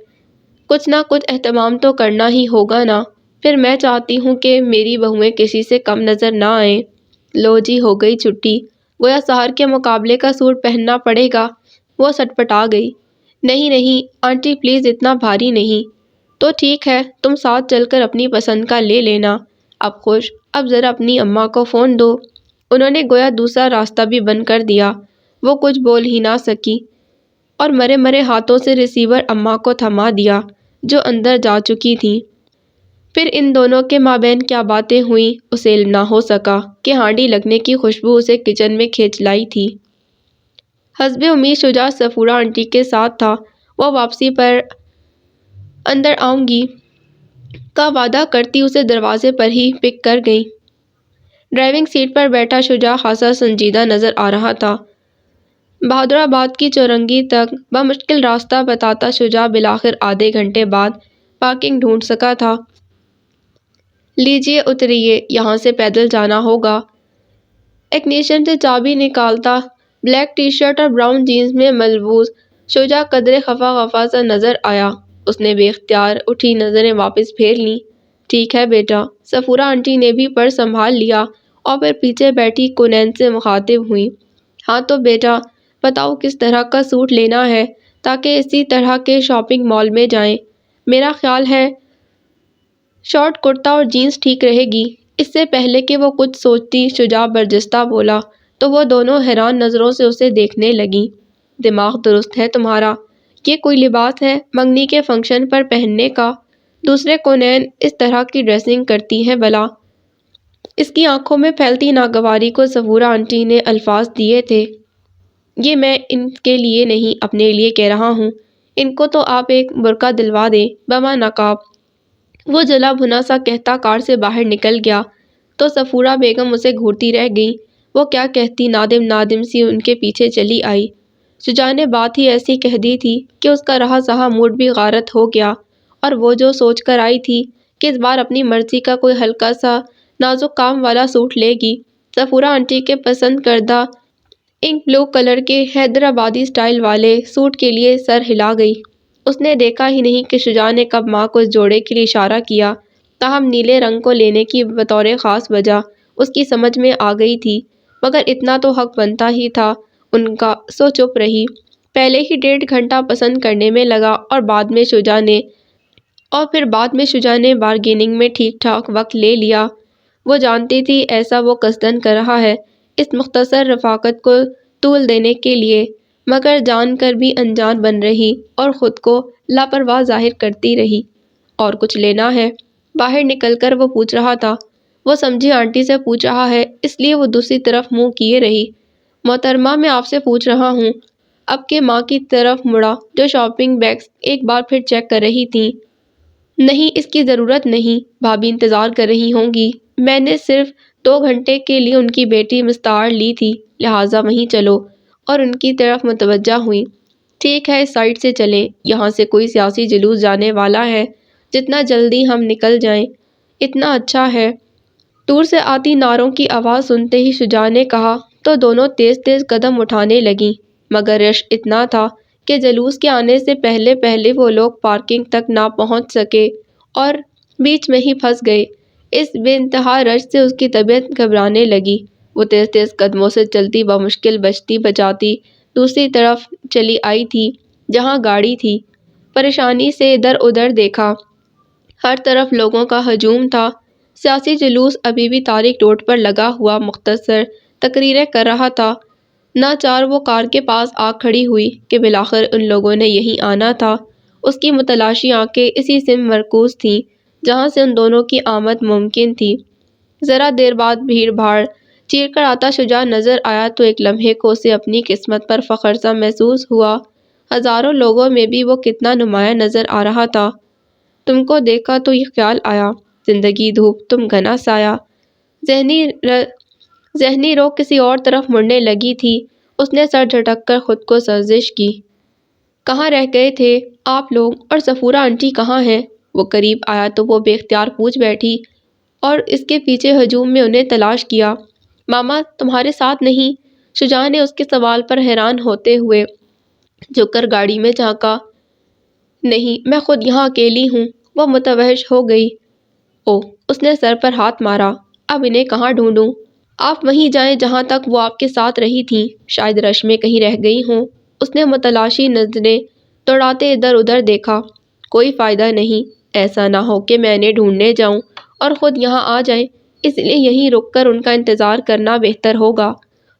کچھ نہ کچھ اہتمام تو کرنا ہی ہوگا نا۔ پھر میں چاہتی ہوں کہ میری بہویں کسی سے کم نظر نہ آئیں۔ لو جی، ہو گئی چھٹی، گویا سحر کے مقابلے کا سوٹ پہننا پڑے گا۔ وہ سٹپٹا گئی۔ نہیں نہیں آنٹی پلیز، اتنا بھاری نہیں۔ تو ٹھیک ہے، تم ساتھ چل کر اپنی پسند کا لے لینا۔ اب خوش؟ اب ذرا اپنی اماں کو فون دو۔ انہوں نے گویا دوسرا راستہ بھی بند کر دیا۔ وہ کچھ بول ہی نہ سکی اور مرے مرے ہاتھوں سے ریسیور اماں کو تھما دیا، جو اندر جا چکی تھیں۔ پھر ان دونوں کے مابین کیا باتیں ہوئیں اسے علم نہ ہو سکا کہ ہانڈی لگنے کی خوشبو اسے کچن میں کھینچ لائی تھی۔ حسب امید شجاع سفورہ آنٹی کے ساتھ تھا۔ وہ واپسی پر اندر آؤں گی کا وعدہ کرتی اسے دروازے پر ہی پک کر گئی۔ ڈرائیونگ سیٹ پر بیٹھا شجاع خاصا سنجیدہ نظر آ رہا تھا۔ بہادرآباد کی چورنگی تک بمشکل راستہ بتاتا شجاع بالآخر آدھے گھنٹے بعد پارکنگ ڈھونڈ سکا تھا۔ لیجیے اتریے، یہاں سے پیدل جانا ہوگا۔ اگنیشن سے چابی نکالتا بلیک ٹی شرٹ اور براؤن جینز میں ملبوس شجاع قدرے خفا سا نظر آیا۔ اس نے بے اختیار اٹھی نظریں واپس پھیر لیں۔ ٹھیک ہے بیٹا۔ سفورہ آنٹی نے بھی پرس سنبھال لیا اور پھر پیچھے بیٹھی کونین سے مخاطب ہوئی۔ ہاں تو بیٹا بتاؤ کس طرح کا سوٹ لینا ہے، تاکہ اسی طرح کے شاپنگ مال میں جائیں۔ میرا خیال ہے شارٹ کرتا اور جینز ٹھیک رہے گی۔ اس سے پہلے کہ وہ کچھ سوچتی شجاع برجستہ بولا تو وہ دونوں حیران نظروں سے اسے دیکھنے لگیں۔ دماغ درست ہے تمہارا؟ یہ کوئی لباس ہے منگنی کے فنکشن پر پہننے کا؟ دوسرے کونین اس طرح کی ڈریسنگ کرتی ہیں بھلا؟ اس کی آنکھوں میں پھیلتی ناگواری کو سفورہ آنٹی نے الفاظ دیے تھے۔ یہ میں ان کے لیے نہیں، اپنے لیے کہہ رہا ہوں۔ ان کو تو آپ ایک برقع دلوا دیں بما نقاب۔ وہ جلا بھنا سا کہتا کار سے باہر نکل گیا تو سفورہ بیگم اسے گھورتی رہ گئی۔ وہ کیا کہتی، نادم نادم سی ان کے پیچھے چلی آئی۔ شجاع نے بات ہی ایسی کہہ دی تھی کہ اس کا رہا سہا موڈ بھی غارت ہو گیا، اور وہ جو سوچ کر آئی تھی کہ اس بار اپنی مرضی کا کوئی ہلکا سا نازک کام والا سوٹ لے گی، سفورہ آنٹی کے پسند کردہ انک بلو کلر کے حیدرآبادی سٹائل والے سوٹ کے لیے سر ہلا گئی۔ اس نے دیکھا ہی نہیں کہ شجاع نے کب ماں کو اس جوڑے کے لیے اشارہ کیا، تاہم نیلے رنگ کو لینے کی بطور خاص وجہ اس کی سمجھ میں آ گئی تھی، مگر اتنا تو حق بنتا ہی تھا ان کا، سو چپ رہی۔ پہلے ہی 1.5 گھنٹہ پسند کرنے میں لگا اور پھر بعد میں شجاع نے بارگیننگ میں ٹھیک ٹھاک وقت لے لیا۔ وہ جانتی تھی ایسا وہ قصداً کر رہا ہے، اس مختصر رفاقت کو طول دینے کے لیے، مگر جان کر بھی انجان بن رہی اور خود کو لاپرواہ ظاہر کرتی رہی۔ اور کچھ لینا ہے؟ باہر نکل کر وہ پوچھ رہا تھا۔ وہ سمجھی آنٹی سے پوچھ رہا ہے، اس لیے وہ دوسری طرف منہ کیے رہی۔ محترمہ، میں آپ سے پوچھ رہا ہوں۔ اب کے ماں کی طرف مڑا جو شاپنگ بیگز ایک بار پھر چیک کر رہی تھیں۔ نہیں، اس کی ضرورت نہیں، بھابھی انتظار کر رہی ہوں گی۔ میں نے صرف 2 گھنٹے کے لیے ان کی بیٹی مستعار لی تھی، لہٰذا وہیں چلو، اور ان کی طرف متوجہ ہوئی۔ ٹھیک ہے، اس سائڈ سے چلیں، یہاں سے کوئی سیاسی جلوس جانے والا ہے، جتنا جلدی ہم نکل جائیں اتنا اچھا ہے۔ دور سے آتی نعروں کی آواز سنتے ہی شجاع نے کہا تو دونوں تیز تیز قدم اٹھانے لگیں، مگر رش اتنا تھا کہ جلوس کے آنے سے پہلے پہلے وہ لوگ پارکنگ تک نہ پہنچ سکے اور بیچ میں ہی پھنس گئے۔ اس بے انتہا رش سے اس کی طبیعت گھبرانے لگی۔ وہ تیز تیز قدموں سے چلتی بمشکل بچتی بچاتی دوسری طرف چلی آئی تھی جہاں گاڑی تھی۔ پریشانی سے ادھر ادھر دیکھا، ہر طرف لوگوں کا ہجوم تھا۔ سیاسی جلوس ابھی بھی تاریخ روڈ پر لگا ہوا مختصر تقریریں کر رہا تھا۔ ناچار وہ کار کے پاس آ کھڑی ہوئی کہ بالآخر ان لوگوں نے یہیں آنا تھا۔ اس کی متلاشی آنکھیں اسی سمت مرکوز تھیں جہاں سے ان دونوں کی آمد ممکن تھی۔ ذرا دیر بعد بھیڑ بھاڑ چیر کر آتا شجاع نظر آیا تو ایک لمحے کو اسے اپنی قسمت پر فخر سا محسوس ہوا۔ ہزاروں لوگوں میں بھی وہ کتنا نمایاں نظر آ رہا تھا۔ تم کو دیکھا تو یہ خیال آیا، زندگی دھوپ تم گھنا سایہ۔ ذہنی رخ کسی اور طرف مڑنے لگی تھی۔ اس نے سر جھٹک کر خود کو سرزش کی۔ کہاں رہ گئے تھے آپ لوگ، اور صفورہ آنٹی کہاں ہیں؟ وہ قریب آیا تو وہ بے اختیار پوچھ بیٹھی اور اس کے پیچھے ہجوم میں انہیں تلاش کیا۔ ماما تمہارے ساتھ نہیں؟ شجاع نے اس کے سوال پر حیران ہوتے ہوئے جھک کر گاڑی میں جھانکا۔ نہیں، میں خود یہاں اکیلی ہوں، وہ متوحش ہو گئی۔ اوہ، اس نے سر پر ہاتھ مارا، اب انہیں کہاں ڈھونڈوں؟ آپ وہیں جائیں جہاں تک وہ آپ کے ساتھ رہی تھیں، شاید رش میں کہیں رہ گئی ہوں۔ اس نے متلاشی نظریں دوڑاتے ادھر ادھر دیکھا۔ کوئی فائدہ نہیں، ایسا نہ ہو کہ میں انہیں ڈھونڈنے جاؤں اور خود یہاں آ جائیں، اس لیے یہیں رک کر ان کا انتظار کرنا بہتر ہوگا۔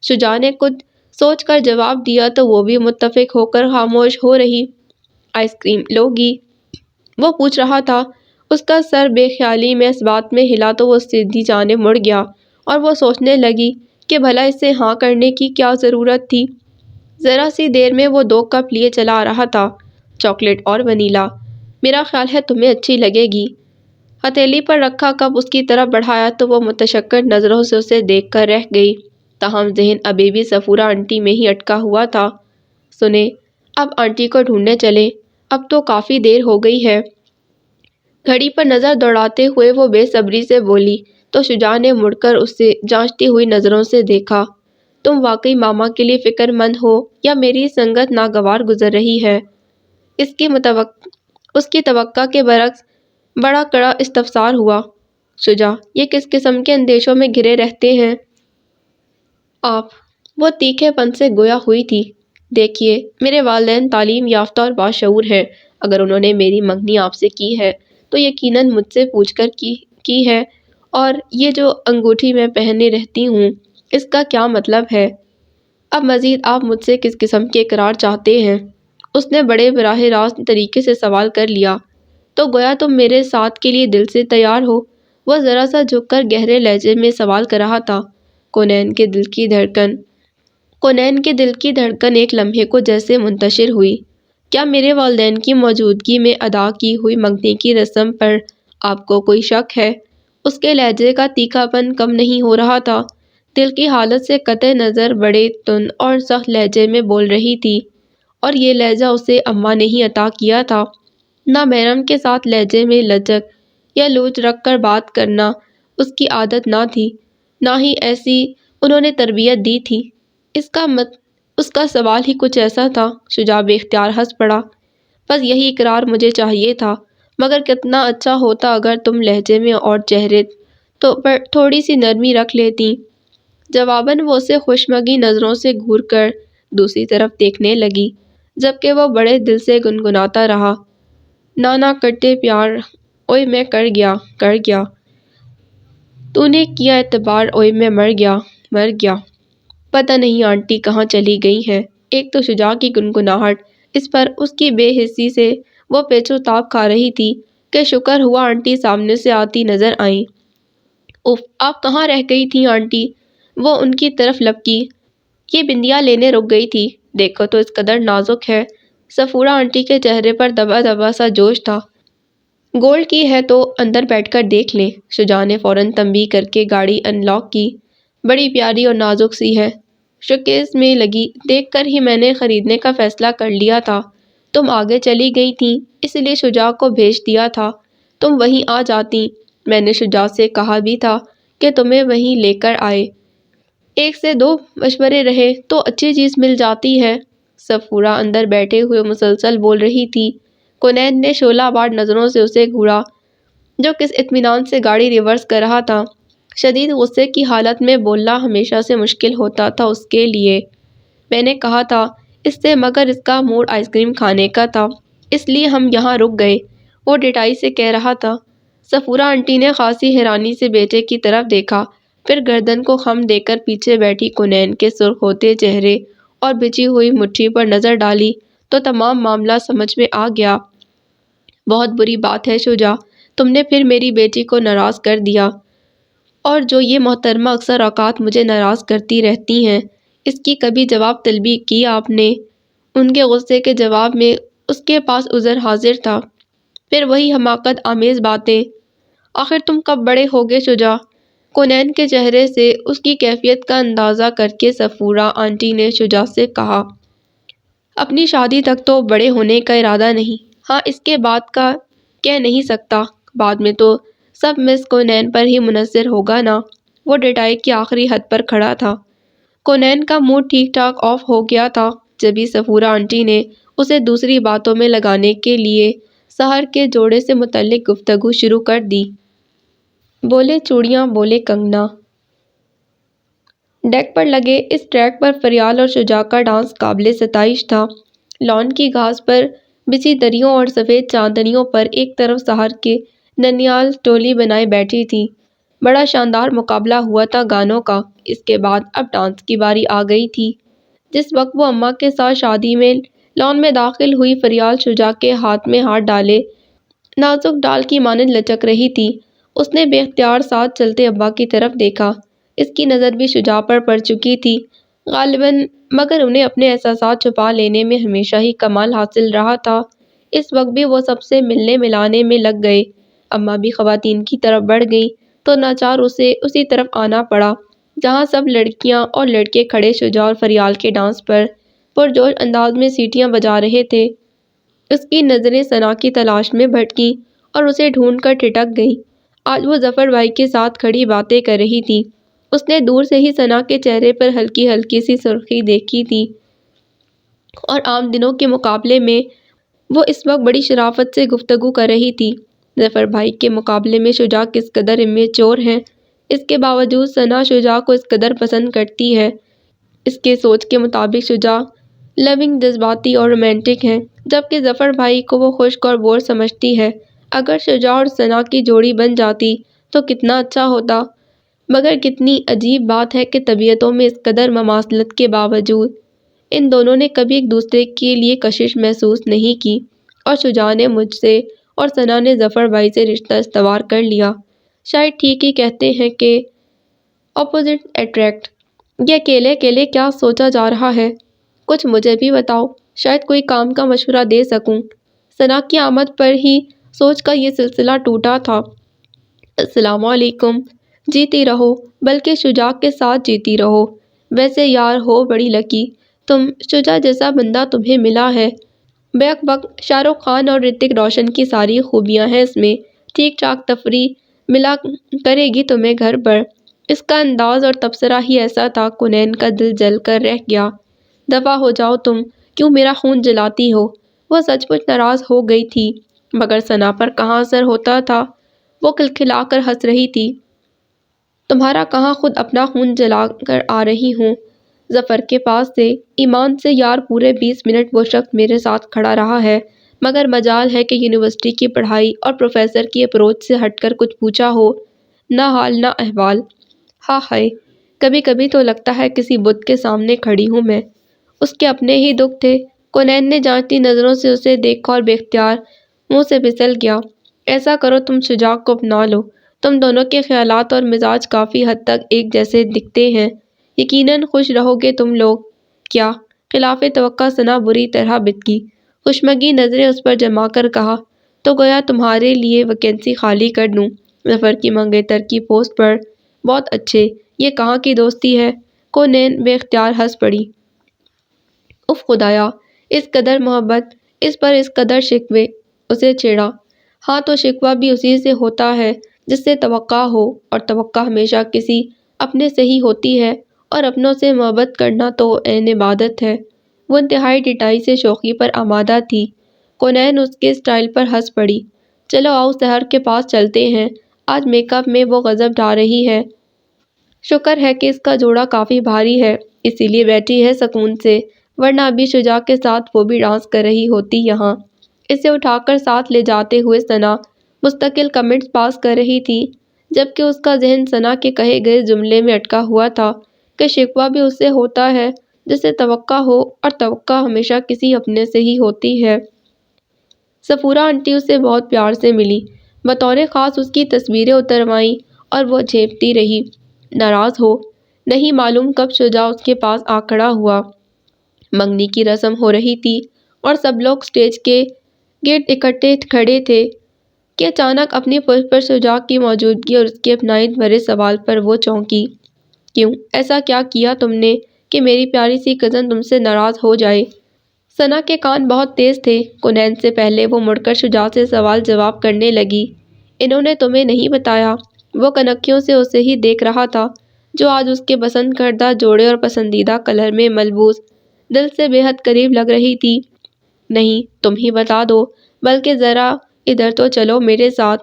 شجاع نے کچھ سوچ کر جواب دیا تو وہ بھی متفق ہو کر خاموش ہو رہی۔ آئس کریم لو گی؟ وہ پوچھ رہا تھا۔ اس کا سر بے خیالی میں اس بات میں ہلا تو وہ سیدھی جانب مڑ گیا اور وہ سوچنے لگی کہ بھلا اس سے ہاں کرنے کی کیا ضرورت تھی۔ ذرا سی دیر میں وہ 2 کپ لیے چلا آ رہا تھا، چاکلیٹ اور ونیلا۔ میرا خیال ہے تمہیں اچھی لگے گی۔ ہتھیلی پر رکھا کپ اس کی طرف بڑھایا تو وہ متشکر نظروں سے اسے دیکھ کر رہ گئی، تاہم ذہن ابھی بھی صفورہ آنٹی میں ہی اٹکا ہوا تھا۔ سنیں، اب آنٹی کو ڈھونڈنے چلیں، اب تو کافی دیر ہو گئی ہے۔ گھڑی پر نظر دوڑاتے ہوئے وہ بے صبری سے بولی تو شجاع نے مڑ کر اسے جانچتی ہوئی نظروں سے دیکھا۔ تم واقعی ماما کے لیے فکر مند ہو یا میری سنگت ناگوار گزر رہی ہے؟ اس کی توقع کے برعکس بڑا کڑا استفسار ہوا۔ شجاع، یہ کس قسم کے اندیشوں میں گھرے رہتے ہیں آپ؟ وہ تیکھے پن سے گویا ہوئی تھی۔ دیکھیے، میرے والدین تعلیم یافتہ اور باشعور ہیں۔ اگر انہوں نے میری منگنی آپ سے کی ہے تو یقیناً مجھ سے پوچھ کر کی ہے، اور یہ جو انگوٹھی میں پہنے رہتی ہوں اس کا کیا مطلب ہے؟ اب مزید آپ مجھ سے کس قسم کے اقرار چاہتے ہیں؟ اس نے بڑے براہ راست طریقے سے سوال کر لیا۔ تو گویا تم میرے ساتھ کے لیے دل سے تیار ہو؟ وہ ذرا سا جھک کر گہرے لہجے میں سوال کر رہا تھا۔ کونین کے دل کی دھڑکن ایک لمحے کو جیسے منتشر ہوئی۔ کیا میرے والدین کی موجودگی میں ادا کی ہوئی منگنی کی رسم پر آپ کو کوئی شک ہے؟ اس کے لہجے کا تیکھا پن کم نہیں ہو رہا تھا۔ دل کی حالت سے قطع نظر بڑے تند اور سخت لہجے میں بول رہی تھی، اور یہ لہجہ اسے اماں نے ہی عطا کیا تھا۔ نہ محرم کے ساتھ لہجے میں لچک یا لوچ رکھ کر بات کرنا اس کی عادت نہ تھی، نہ ہی ایسی انہوں نے تربیت دی تھی۔ اس کا سوال ہی کچھ ایسا تھا۔ شجاع بے اختیار ہنس پڑا۔ بس یہی اقرار مجھے چاہیے تھا، مگر کتنا اچھا ہوتا اگر تم لہجے میں اور چہرے پر تھوڑی سی نرمی رکھ لیتی۔ جواباً وہ اسے خوشمگی نظروں سے گھور کر دوسری طرف دیکھنے لگی، جبکہ وہ بڑے دل سے گنگناتا رہا، نانا کرتے پیار، اوئے میں کر گیا، تو نے کیا اعتبار، اوئے میں مر گیا۔ پتہ نہیں آنٹی کہاں چلی گئی ہیں۔ ایک تو شجاع کی گنگناہٹ، اس پر اس کی بے حسی سے وہ پیچ و تاب کھا رہی تھی کہ شکر ہوا آنٹی سامنے سے آتی نظر آئیں۔ اف، آپ کہاں رہ گئی تھی آنٹی؟ وہ ان کی طرف لپکی۔ یہ بندیا لینے رک گئی تھی، دیکھو تو اس قدر نازک ہے۔ صفورہ آنٹی کے چہرے پر دبا دبا سا جوش تھا۔ گولڈ کی ہے تو اندر بیٹھ کر دیکھ لیں۔ شجاع نے فوراً تنبیہ کر کے گاڑی ان لاک کی۔ بڑی پیاری اور نازک سی ہے، شوکیس میں لگی، دیکھ کر ہی میں نے خریدنے کا فیصلہ کر لیا تھا۔ تم آگے چلی گئی تیں، اس لیے شجاع کو بھیج دیا تھا، تم وہیں آ جاتی۔ میں نے شجاع سے کہا بھی تھا کہ تمہیں وہیں لے کر آئے، ایک سے دو مشورے رہے تو اچھی چیز مل جاتی ہے۔ صفورہ اندر بیٹھے ہوئے مسلسل بول رہی تھی۔ کنین نے شعلہ بار نظروں سے اسے گھورا، جو کس اطمینان سے گاڑی ریورس کر رہا تھا۔ شدید غصے کی حالت میں بولنا ہمیشہ سے مشکل ہوتا تھا اس کے لیے۔ میں نے کہا تھا اس سے، مگر اس کا موڈ آئس کریم کھانے کا تھا، اس لیے ہم یہاں رک گئے، وہ ڈٹائی سے کہہ رہا تھا۔ صفورہ آنٹی نے خاصی حیرانی سے بیٹے کی طرف دیکھا، پھر گردن کو خم دے کر پیچھے بیٹھی کنین کے سرخ ہوتے چہرے اور بچھی ہوئی مٹھی پر نظر ڈالی تو تمام معاملہ سمجھ میں آ گیا۔ بہت بری بات ہے شجاع، تم نے پھر میری بیٹی کو ناراض کر دیا، اور جو یہ محترمہ اکثر اوقات مجھے ناراض کرتی رہتی ہیں، اس کی کبھی جواب طلبی کی آپ نے؟ ان کے غصے کے جواب میں اس کے پاس عذر حاضر تھا۔ پھر وہی حماقت آمیز باتیں۔ آخر تم کب بڑے ہوگے شجاع؟ کنین کے چہرے سے اس کی کیفیت کا اندازہ کر کے صفورہ آنٹی نے شجاع سے کہا، اپنی شادی تک تو بڑے ہونے کا ارادہ نہیں، ہاں اس کے بعد کا کہہ نہیں سکتا، بعد میں تو سب مس کنین پر ہی منحصر ہوگا نا۔ وہ ڈٹائی کی آخری حد پر کھڑا تھا۔ کنین کا موڈ ٹھیک ٹھاک آف ہو گیا تھا جبھی صفورہ آنٹی نے اسے دوسری باتوں میں لگانے کے لیے سحر کے جوڑے سے متعلق گفتگو شروع کر دی۔ بولے چوڑیاں، بولے کنگنا۔ ڈیک پر لگے اس ٹریک پر فریال اور شجاع کا ڈانس قابل ستائش تھا۔ لان کی گھاس پر بچھی دریوں اور سفید چاندنیوں پر ایک طرف سحر کے ننھیال ٹولی بنائے بیٹھی تھی۔ بڑا شاندار مقابلہ ہوا تھا گانوں کا۔ اس کے بعد اب ڈانس کی باری آ گئی تھی۔ جس وقت وہ اماں کے ساتھ شادی میں لان میں داخل ہوئی، فریال شجاع کے ہاتھ میں ہاتھ ڈالے نازک ڈال کی مانند لچک رہی تھی۔ اس نے بے اختیار ساتھ چلتے ابا کی طرف دیکھا۔ اس کی نظر بھی شجاع پر پڑ چکی تھی غالباً، مگر انہیں اپنے احساسات چھپا لینے میں ہمیشہ ہی کمال حاصل رہا تھا۔ اس وقت بھی وہ سب سے ملنے ملانے میں لگ گئے۔ اماں بھی خواتین کی طرف بڑھ گئیں تو ناچار اسے اسی طرف آنا پڑا جہاں سب لڑکیاں اور لڑکے کھڑے شجاع اور فریال کے ڈانس پر پرجوش انداز میں سیٹیاں بجا رہے تھے۔ اس کی نظریں ثنا کی تلاش میں بھٹکیں اور اسے ڈھونڈ کر ٹھٹک گئیں۔ آج وہ ظفر بھائی کے ساتھ کھڑی باتیں کر رہی تھی۔ اس نے دور سے ہی ثنا کے چہرے پر ہلکی ہلکی سی سرخی دیکھی تھی، اور عام دنوں کے مقابلے میں وہ اس وقت بڑی شرافت سے گفتگو کر رہی تھی۔ ظفر بھائی کے مقابلے میں شجاع کس قدر امیچور ہیں، اس کے باوجود ثنا شجاع کو اس قدر پسند کرتی ہے۔ اس کے سوچ کے مطابق شجاع لونگ، جذباتی اور رومانٹک ہیں، جبکہ ظفر بھائی کو وہ خشک اور بور سمجھتی ہے۔ اگر شجاع اور ثنا کی جوڑی بن جاتی تو کتنا اچھا ہوتا، مگر کتنی عجیب بات ہے کہ طبیعتوں میں اس قدر مماثلت کے باوجود ان دونوں نے کبھی ایک دوسرے کے لیے کشش محسوس نہیں کی، اور شجاع نے مجھ سے اور ثنا نے ظفر بھائی سے رشتہ استوار کر لیا۔ شاید ٹھیک ہی کہتے ہیں کہ اپوزٹ اٹریکٹ۔ یہ اکیلے اکیلے کیا سوچا جا رہا ہے؟ کچھ مجھے بھی بتاؤ، شاید کوئی کام کا مشورہ دے سکوں۔ ثنا کی آمد پر ہی سوچ کا یہ سلسلہ ٹوٹا تھا۔ السلام علیکم۔ جیتی رہو، بلکہ شجاع کے ساتھ جیتی رہو۔ ویسے یار ہو بڑی لکی تم، شجاع جیسا بندہ تمہیں ملا ہے۔ بیک وقت شاہ رخ خان اور رتک روشن کی ساری خوبیاں ہیں اس میں، ٹھیک ٹھاک تفریح ملا کرے گی تمہیں گھر پر۔ اس کا انداز اور تبصرہ ہی ایسا تھا، کنین کا دل جل کر رہ گیا۔ دفع ہو جاؤ تم، کیوں میرا خون جلاتی ہو؟ وہ سچ مچ ناراض ہو گئی تھی، مگر ثنا پر کہاں اثر ہوتا تھا؟ وہ کھلکھلا کر ہنس رہی تھی۔ تمہارا کہاں خود اپنا خون جلا کر آ رہی ہوں ظفر کے پاس سے؟ ایمان سے یار پورے 20 منٹ وہ شخص میرے ساتھ کھڑا رہا ہے، مگر مجال ہے کہ یونیورسٹی کی پڑھائی اور پروفیسر کی اپروچ سے ہٹ کر کچھ پوچھا ہو، نہ حال نہ احوال۔ ہاں ہائے، کبھی کبھی تو لگتا ہے کسی بت کے سامنے کھڑی ہوں میں۔ اس کے اپنے ہی دکھ تھے۔ کنین نے جانچتی نظروں سے اسے دیکھا اور بے اختیار منہ سے پھسل گیا۔ ایسا کرو تم شجاع کو اپنا لو، تم دونوں کے خیالات اور مزاج کافی حد تک ایک جیسے دکھتے ہیں۔ یقیناً خوش رہو گے تم لوگ۔ کیا؟ خلاف توقع ثنا بری طرح بت گئی۔ خشمگی نظریں اس پر جما کر کہا، تو گویا تمہارے لیے ویکینسی خالی کر دوں ظفر کی منگیتر کی پوسٹ پر۔ بہت اچھے، یہ کہاں کی دوستی ہے؟ کونین بے اختیار ہنس پڑی۔ اف خدایا، اس قدر محبت، اس پر اس قدر شکوے، اسے چھیڑا۔ ہاں تو شکوہ بھی اسی سے ہوتا ہے جس سے توقع ہو، اور توقع ہمیشہ کسی اپنے سے ہی ہوتی ہے، اور اپنوں سے محبت کرنا تو عین عبادت ہے۔ وہ انتہائی ڈٹائی سے شوخی پر آمادہ تھی۔ کونین اس کے اسٹائل پر ہنس پڑی۔ چلو آؤ سحر کے پاس چلتے ہیں، آج میک اپ میں وہ غضب ڈھا رہی ہے۔ شکر ہے کہ اس کا جوڑا کافی بھاری ہے، اسی لیے بیٹھی ہے سکون سے، ورنہ ابھی شجاع کے ساتھ وہ بھی ڈانس کر رہی ہوتی یہاں۔ اسے اٹھا کر ساتھ لے جاتے ہوئے ثنا مستقل کمنٹس پاس کر رہی تھی، جبکہ اس کا ذہن ثنا کے کہے گئے جملے میں اٹکا ہوا تھا کہ شکوہ بھی اس سے ہوتا ہے جس سے توقع ہو، اور توقع ہمیشہ کسی اپنے سے ہی ہوتی ہے۔ صفورہ آنٹی اسے بہت پیار سے ملی، بطور خاص اس کی تصویریں اتروائیں، اور وہ جھیپتی رہی۔ ناراض ہو؟ نہیں معلوم کب شجاع اس کے پاس آ کھڑا ہوا۔ منگنی کی رسم ہو رہی تھی اور سب لوگ سٹیج کے گرد اکٹھے کھڑے تھے کہ اچانک اپنی پشت پر شجاع کی موجودگی اور اس کے اپنائیت بھرے سوال پر وہ چونکی۔ کیوں؟ ایسا کیا کیا تم نے کہ میری پیاری سی کزن تم سے ناراض ہو جائے؟ ثنا کے کان بہت تیز تھے۔ کونین سے پہلے وہ مڑ کر شجاع سے سوال جواب کرنے لگی۔ انہوں نے تمہیں نہیں بتایا؟ وہ کنکھیوں سے اسے ہی دیکھ رہا تھا، جو آج اس کے پسند کردہ جوڑے اور پسندیدہ کلر میں ملبوس دل سے بے حد قریب لگ رہی تھی۔ نہیں، تم ہی بتا دو، بلکہ ذرا ادھر تو چلو میرے ساتھ،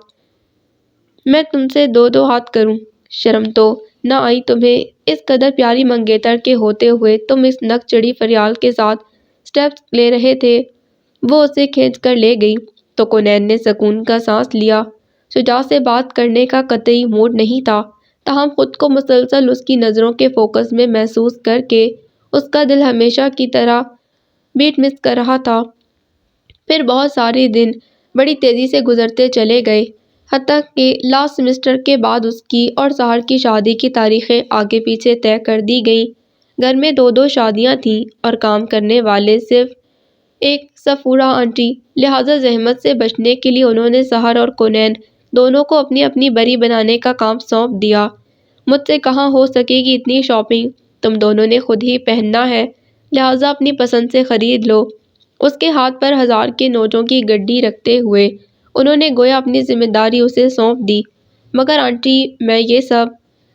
میں تم سے دو دو ہاتھ کروں۔ شرم تو نہ آئی تمہیں؟ اس قدر پیاری منگیتر کے ہوتے ہوئے تم اس نک چڑھی فریال کے ساتھ سٹیپس لے رہے تھے۔ وہ اسے کھینچ کر لے گئی تو کونین نے سکون کا سانس لیا۔ شجاع سے بات کرنے کا قطعی موڈ نہیں تھا، تاہم خود کو مسلسل اس کی نظروں کے فوکس میں محسوس کر کے اس کا دل ہمیشہ کی طرح بیٹ مس کر رہا تھا۔ پھر بہت سارے دن بڑی تیزی سے گزرتے چلے گئے، حتیٰ کہ لاسٹ سیمسٹر کے بعد اس کی اور سحر کی شادی کی تاریخیں آگے پیچھے طے کر دی گئیں۔ گھر میں دو دو شادیاں تھیں اور کام کرنے والے صرف ایک صفورہ آنٹی، لہٰذا زحمت سے بچنے کے لیے انہوں نے سحر اور کونین دونوں کو اپنی اپنی بری بنانے کا کام سونپ دیا۔ مجھ سے کہاں ہو سکے گی اتنی شاپنگ، تم دونوں نے خود ہی پہننا ہے، لہٰذا اپنی پسند سے خرید لو۔ اس کے ہاتھ پر 1000 کے نوٹوں کی گڈی رکھتے ہوئے انہوں نے گویا اپنی ذمہ داری اسے سونپ دی۔ مگر آنٹی، میں یہ سب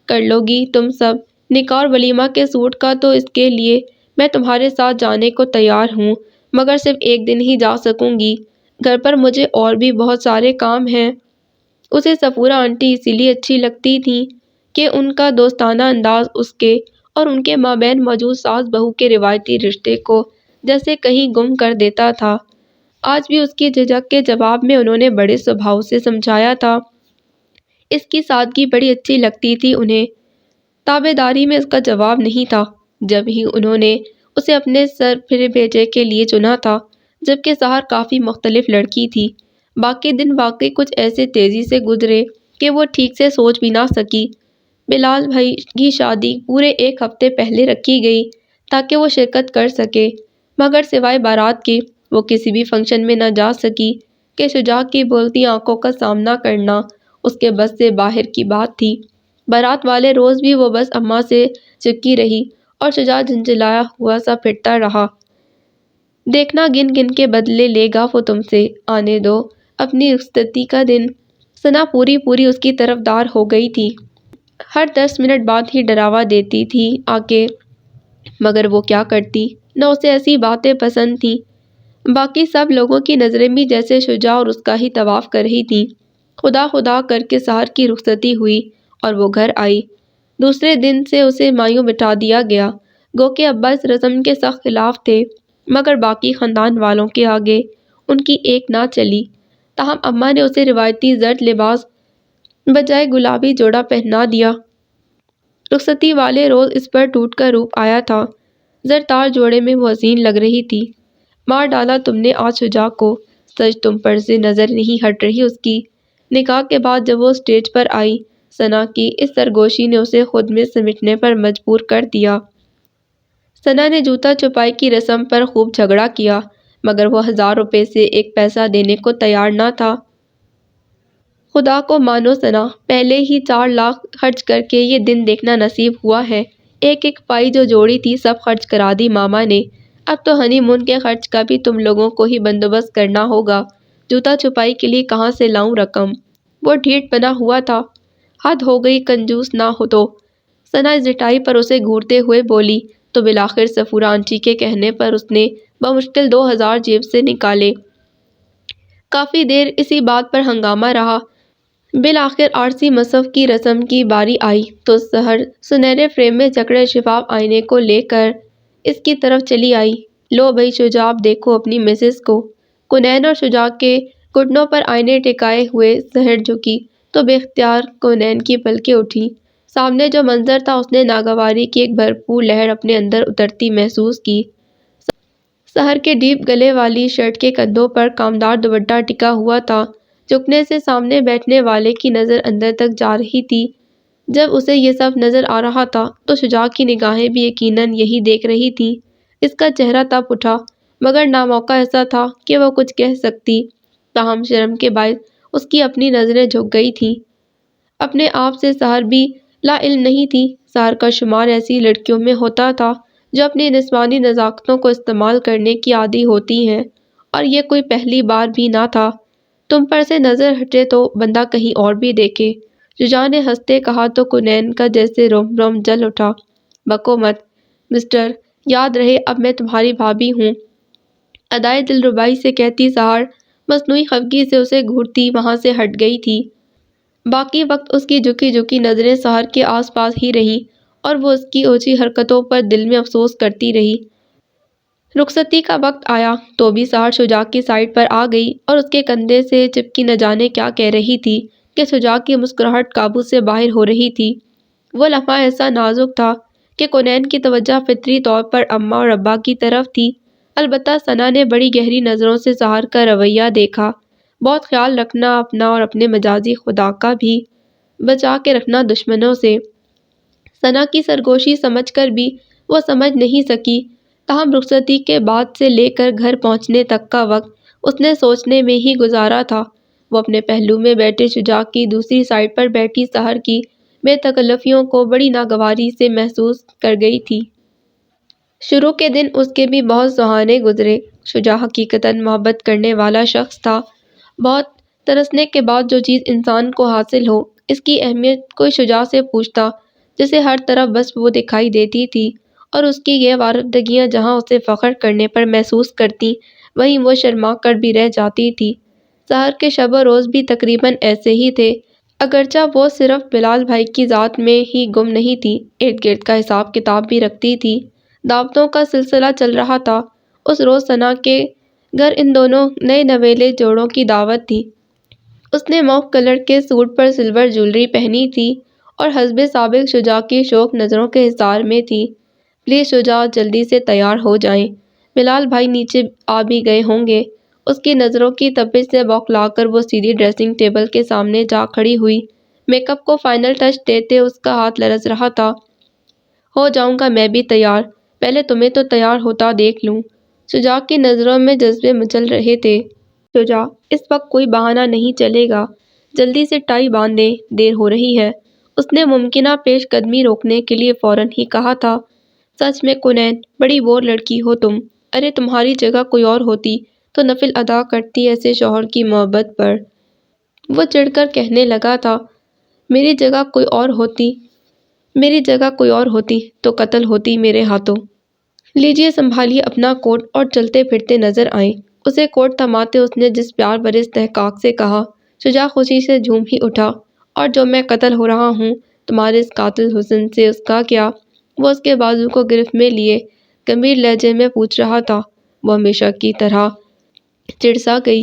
کر لو گی تم سب؟ نکاح اور ولیمہ کے سوٹ کا تو اس کے لیے میں تمہارے ساتھ جانے کو تیار ہوں، مگر صرف ایک دن ہی جا سکوں گی، گھر پر مجھے اور بھی بہت سارے کام ہیں۔ اسے صفورہ آنٹی اسی لیے اچھی لگتی تھیں کہ ان کا دوستانہ انداز اس کے اور ان کے مابین موجود ساس بہو کے روایتی رشتے کو جیسے کہیں گم کر دیتا تھا۔ آج بھی اس کی جھجک کے جواب میں انہوں نے بڑے سبھاؤ سے سمجھایا تھا۔ اس کی سادگی بڑی اچھی لگتی تھی انہیں۔ تابعداری میں اس کا جواب نہیں تھا۔ جب ہی انہوں نے اسے اپنے سر پھر بھیجے کے لیے چنا تھا، جبکہ سحر کافی مختلف لڑکی تھی۔ باقی دن واقعی کچھ ایسے تیزی سے گزرے کہ وہ ٹھیک سے سوچ بھی نہ سکی۔ بلال بھائی کی شادی پورے ایک ہفتے پہلے رکھی گئی تاکہ وہ شرکت کر سکے، مگر سوائے بارات کے وہ کسی بھی فنکشن میں نہ جا سکی کہ شجاع کی بولتی آنکھوں کا سامنا کرنا اس کے بس سے باہر کی بات تھی۔ بارات والے روز بھی وہ بس اماں سے چپکی رہی اور شجاع جھنجھلایا ہوا سا پھرتا رہا۔ دیکھنا گن گن کے بدلے لے گا وہ تم سے، آنے دو اپنی رخصتی کا دن۔ ثنا پوری اس کی طرفدار ہو گئی تھی، ہر 10 منٹ بعد ہی ڈراوا دیتی تھی آ کے، مگر وہ کیا کرتی، نہ اسے ایسی باتیں پسند تھیں۔ باقی سب لوگوں کی نظریں بھی جیسے شجاع اور اس کا ہی طواف کر رہی تھیں۔ خدا خدا کر کے سحر کی رخصتی ہوئی اور وہ گھر آئی۔ دوسرے دن سے اسے مایوں بٹھا دیا گیا، گو کہ ابا اس رسم کے سخت خلاف تھے، مگر باقی خاندان والوں کے آگے ان کی ایک نہ چلی۔ تاہم اماں نے اسے روایتی زرد لباس بجائے گلابی جوڑا پہنا دیا۔ رخصتی والے روز اس پر ٹوٹ کا روپ آیا تھا۔ زرتار جوڑے میں وہ حسین لگ رہی تھی۔ مار ڈالا تم نے آج شجاع کو، سچ تم پر سے نظر نہیں ہٹ رہی اس کی۔ نکاح کے بعد جب وہ اسٹیج پر آئی، ثنا کی اس سرگوشی نے اسے خود میں سمٹنے پر مجبور کر دیا۔ ثنا نے جوتا چھپائی کی رسم پر خوب جھگڑا کیا، مگر وہ 1000 روپے سے 1 پیسہ دینے کو تیار نہ تھا۔ خدا کو مانو ثنا، پہلے ہی 4 لاکھ خرچ کر کے یہ دن دیکھنا نصیب ہوا ہے۔ ایک پائی جو جوڑی تھی سب خرچ کرا دی ماما نے۔ اب تو ہنی مون کے خرچ کا بھی تم لوگوں کو ہی بندوبست کرنا ہوگا۔ جوتا چھپائی کے لیے کہاں سے لاؤں رقم؟ وہ ڈھیٹ بنا ہوا تھا۔ حد ہو گئی، کنجوس نہ ہو تو۔ ثنا اس ڈٹائی پر اسے گھورتے ہوئے بولی تو بالآخر صفورہ آنٹی کے کہنے پر اس نے بمشکل 2000 جیب سے نکالے۔ کافی دیر اسی بات پر ہنگامہ رہا۔ بالآخر عارضی مصحف کی رسم کی باری آئی تو سحر سنہرے فریم میں جکڑے شفاف آئینے کو لے کر اس کی طرف چلی آئی۔ لو بھئی شجاع، اب دیکھو اپنی مسز کو۔ کونین اور شجاع کے گھٹنوں پر آئینے ٹکائے ہوئے سحر جھکی تو بے اختیار کونین کی پلکیں اٹھیں۔ سامنے جو منظر تھا اس نے ناگواری کی ایک بھرپور لہر اپنے اندر اترتی محسوس کی۔ سحر کے ڈیپ گلے والی شرٹ کے کندھوں پر کامدار دوپٹہ ٹکا ہوا تھا۔ جھکنے سے سامنے بیٹھنے والے کی نظر اندر تک جا رہی تھی۔ جب اسے یہ سب نظر آ رہا تھا تو شجاع کی نگاہیں بھی یقیناً یہی دیکھ رہی تھیں۔ اس کا چہرہ تپ اٹھا، مگر ناموقع ایسا تھا کہ وہ کچھ کہہ سکتی، تاہم شرم کے باعث اس کی اپنی نظریں جھک گئی تھیں۔ اپنے آپ سے سحر بھی لا علم نہیں تھی۔ سحر کا شمار ایسی لڑکیوں میں ہوتا تھا جو اپنی نسوانی نزاکتوں کو استعمال کرنے کی عادی ہوتی ہیں، اور یہ کوئی پہلی بار بھی نہ تھا۔ تم پر سے نظر ہٹے تو بندہ کہیں اور بھی دیکھے، شجاع نے ہنستے کہا تو کونین کا جیسے روم روم جل اٹھا۔ بکو مت مسٹر، یاد رہے اب میں تمہاری بھابھی ہوں، ادائے دلربائی سے کہتی سحر مصنوعی خفگی سے اسے گھورتی وہاں سے ہٹ گئی تھی۔ باقی وقت اس کی جھکی جھکی نظریں سحر کے آس پاس ہی رہیں اور وہ اس کی اونچی حرکتوں پر دل میں افسوس کرتی رہی۔ رخصتی کا وقت آیا تو بھی سحر شجاع کی سائیڈ پر آ گئی اور اس کے کندھے سے چپکی نہ جانے کیا کہہ رہی تھی کہ شجاع کی مسکراہٹ قابو سے باہر ہو رہی تھی۔ وہ لمحہ ایسا نازک تھا کہ کونین کی توجہ فطری طور پر اماں اور ابا کی طرف تھی۔ البتہ ثنا نے بڑی گہری نظروں سے سحر کا رویہ دیکھا۔ بہت خیال رکھنا اپنا اور اپنے مجازی خدا کا بھی، بچا کے رکھنا دشمنوں سے۔ ثنا کی سرگوشی سمجھ کر بھی وہ سمجھ نہیں سکی، تاہم رخصتی کے بعد سے لے کر گھر پہنچنے تک کا وقت اس نے سوچنے میں ہی گزارا تھا۔ وہ اپنے پہلو میں بیٹھے شجاع کی دوسری سائیڈ پر بیٹھی سحر کی بے تکلفیوں کو بڑی ناگواری سے محسوس کر گئی تھی۔ شروع کے دن اس کے بھی بہت سہانے گزرے۔ شجاع حقیقتاً محبت کرنے والا شخص تھا۔ بہت ترسنے کے بعد جو چیز انسان کو حاصل ہو، اس کی اہمیت کوئی شجاع سے پوچھتا جسے ہر طرف بس وہ دکھائی دیتی تھی، اور اس کی یہ وارفتگیاں جہاں اسے فخر کرنے پر محسوس کرتی وہیں وہ شرما کر بھی رہ جاتی تھی۔ سحر کے شب و روز بھی تقریباً ایسے ہی تھے، اگرچہ وہ صرف بلال بھائی کی ذات میں ہی گم نہیں تھی، ارد گرد کا حساب کتاب بھی رکھتی تھی۔ دعوتوں کا سلسلہ چل رہا تھا۔ اس روز ثنا کے گھر ان دونوں نئے نویلے جوڑوں کی دعوت تھی۔ اس نے موف کلر کے سوٹ پر سلور جیولری پہنی تھی اور حسب سابق شجاع کی شوق نظروں کے حصار میں تھی۔ پلیز شجاع، جلدی سے تیار ہو جائیں، بلال بھائی نیچے آ بھی گئے ہوں گے۔ اس کی نظروں کی تپش سے بوکھلا کر وہ سیدھی ڈریسنگ ٹیبل کے سامنے جا کھڑی ہوئی۔ میک اپ کو فائنل ٹچ دیتے اس کا ہاتھ لرز رہا تھا۔ ہو جاؤں گا میں بھی تیار، پہلے تمہیں تو تیار ہوتا دیکھ لوں۔ شجاع کی نظروں میں جذبے مچل رہے تھے۔ شجاع، اس وقت کوئی بہانہ نہیں چلے گا، جلدی سے ٹائی باندھ دیں، دیر ہو رہی ہے۔ اس نے ممکنہ پیش قدمی روکنے کے لیے فوراً ہی کہا تھا۔ سچ میں کونین، بڑی بور لڑکی ہو تم۔ ارے تمہاری جگہ کوئی اور ہوتی تو نفل ادا کرتی ایسے شوہر کی محبت پر۔ وہ چڑھ کر کہنے لگا تھا، میری جگہ کوئی اور ہوتی، میری جگہ کوئی اور ہوتی تو قتل ہوتی میرے ہاتھوں۔ لیجیے سنبھالیے اپنا کوٹ اور چلتے پھرتے نظر آئیں۔ اسے کوٹ تھماتے اس نے جس پیار بھرے استحقاق سے کہا۔ شجاع خوشی سے جھوم ہی اٹھا، اور جو میں قتل ہو رہا ہوں تمہارے اس قاتل حسن سے، اس کا کیا؟ وہ اس کے بازو کو گرفت میں لیے گمبھیر لہجے میں پوچھ رہا تھا۔ وہ ہمیشہ کی طرح چڑ سا گئی۔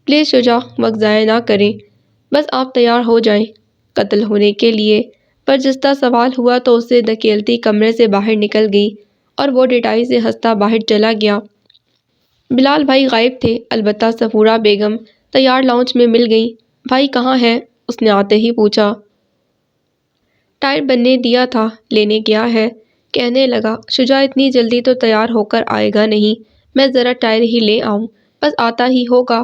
پلیز شجاع، وقت ضائع نہ کریں، بس آپ تیار ہو جائیں۔ قتل ہونے کے لیے برجستہ سوال ہوا تو اسے دھکیلتی کمرے سے باہر نکل گئی اور وہ ڈٹائی سے ہنستا باہر چلا گیا۔ بلال بھائی غائب تھے، البتہ صفورہ بیگم تیار لاؤنج میں مل گئی۔ بھائی کہاں ہے؟ اس نے آتے ہی پوچھا۔ ٹائر بننے دیا تھا، لینے گیا ہے۔ کہنے لگا شجاع اتنی جلدی تو تیار ہو کر آئے گا نہیں، میں ذرا ٹائر ہی لے آؤں، بس آتا ہی ہوگا۔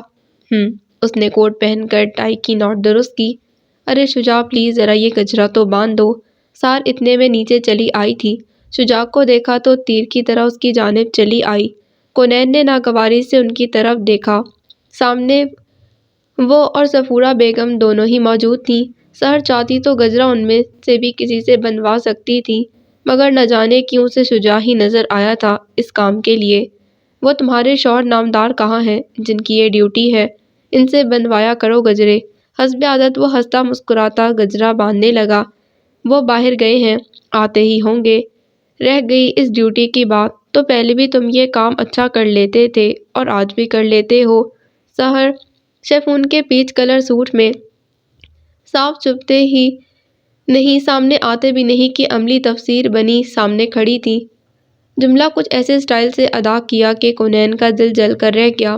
اس نے کوٹ پہن کر ٹائی کی نوٹ درست کی۔ ارے شجاع پلیز ذرا یہ گجرا تو باندھ دو۔ سہر اتنے میں نیچے چلی آئی تھی۔ شجاع کو دیکھا تو تیر کی طرح اس کی جانب چلی آئی۔ کونین نے ناگواری سے ان کی طرف دیکھا۔ سامنے وہ اور صفورہ بیگم دونوں ہی موجود تھیں۔ سہر چاہتی تو گجرا ان میں سے بھی کسی سے بنوا سکتی تھی، مگر نہ جانے کیوں اسے شجاع ہی نظر آیا تھا اس کام کے لیے۔ وہ تمہارے شوہر نامدار کہاں ہیں جن کی یہ ڈیوٹی ہے؟ ان سے بنوایا کرو گجرے۔ حسب عادت وہ ہنستا مسکراتا گجرا باندھنے لگا۔ وہ باہر گئے ہیں، آتے ہی ہوں گے۔ رہ گئی اس ڈیوٹی کی بات، تو پہلے بھی تم یہ کام اچھا کر لیتے تھے اور آج بھی کر لیتے ہو۔ سہر شیفون کے پیچ کلر سوٹ میں صاف چبھتے ہی نہیں سامنے آتے بھی نہیں کہ عملی تفسیر بنی سامنے کھڑی تھی۔ جملہ کچھ ایسے سٹائل سے ادا کیا کہ کونین کا دل جل کر رہ گیا،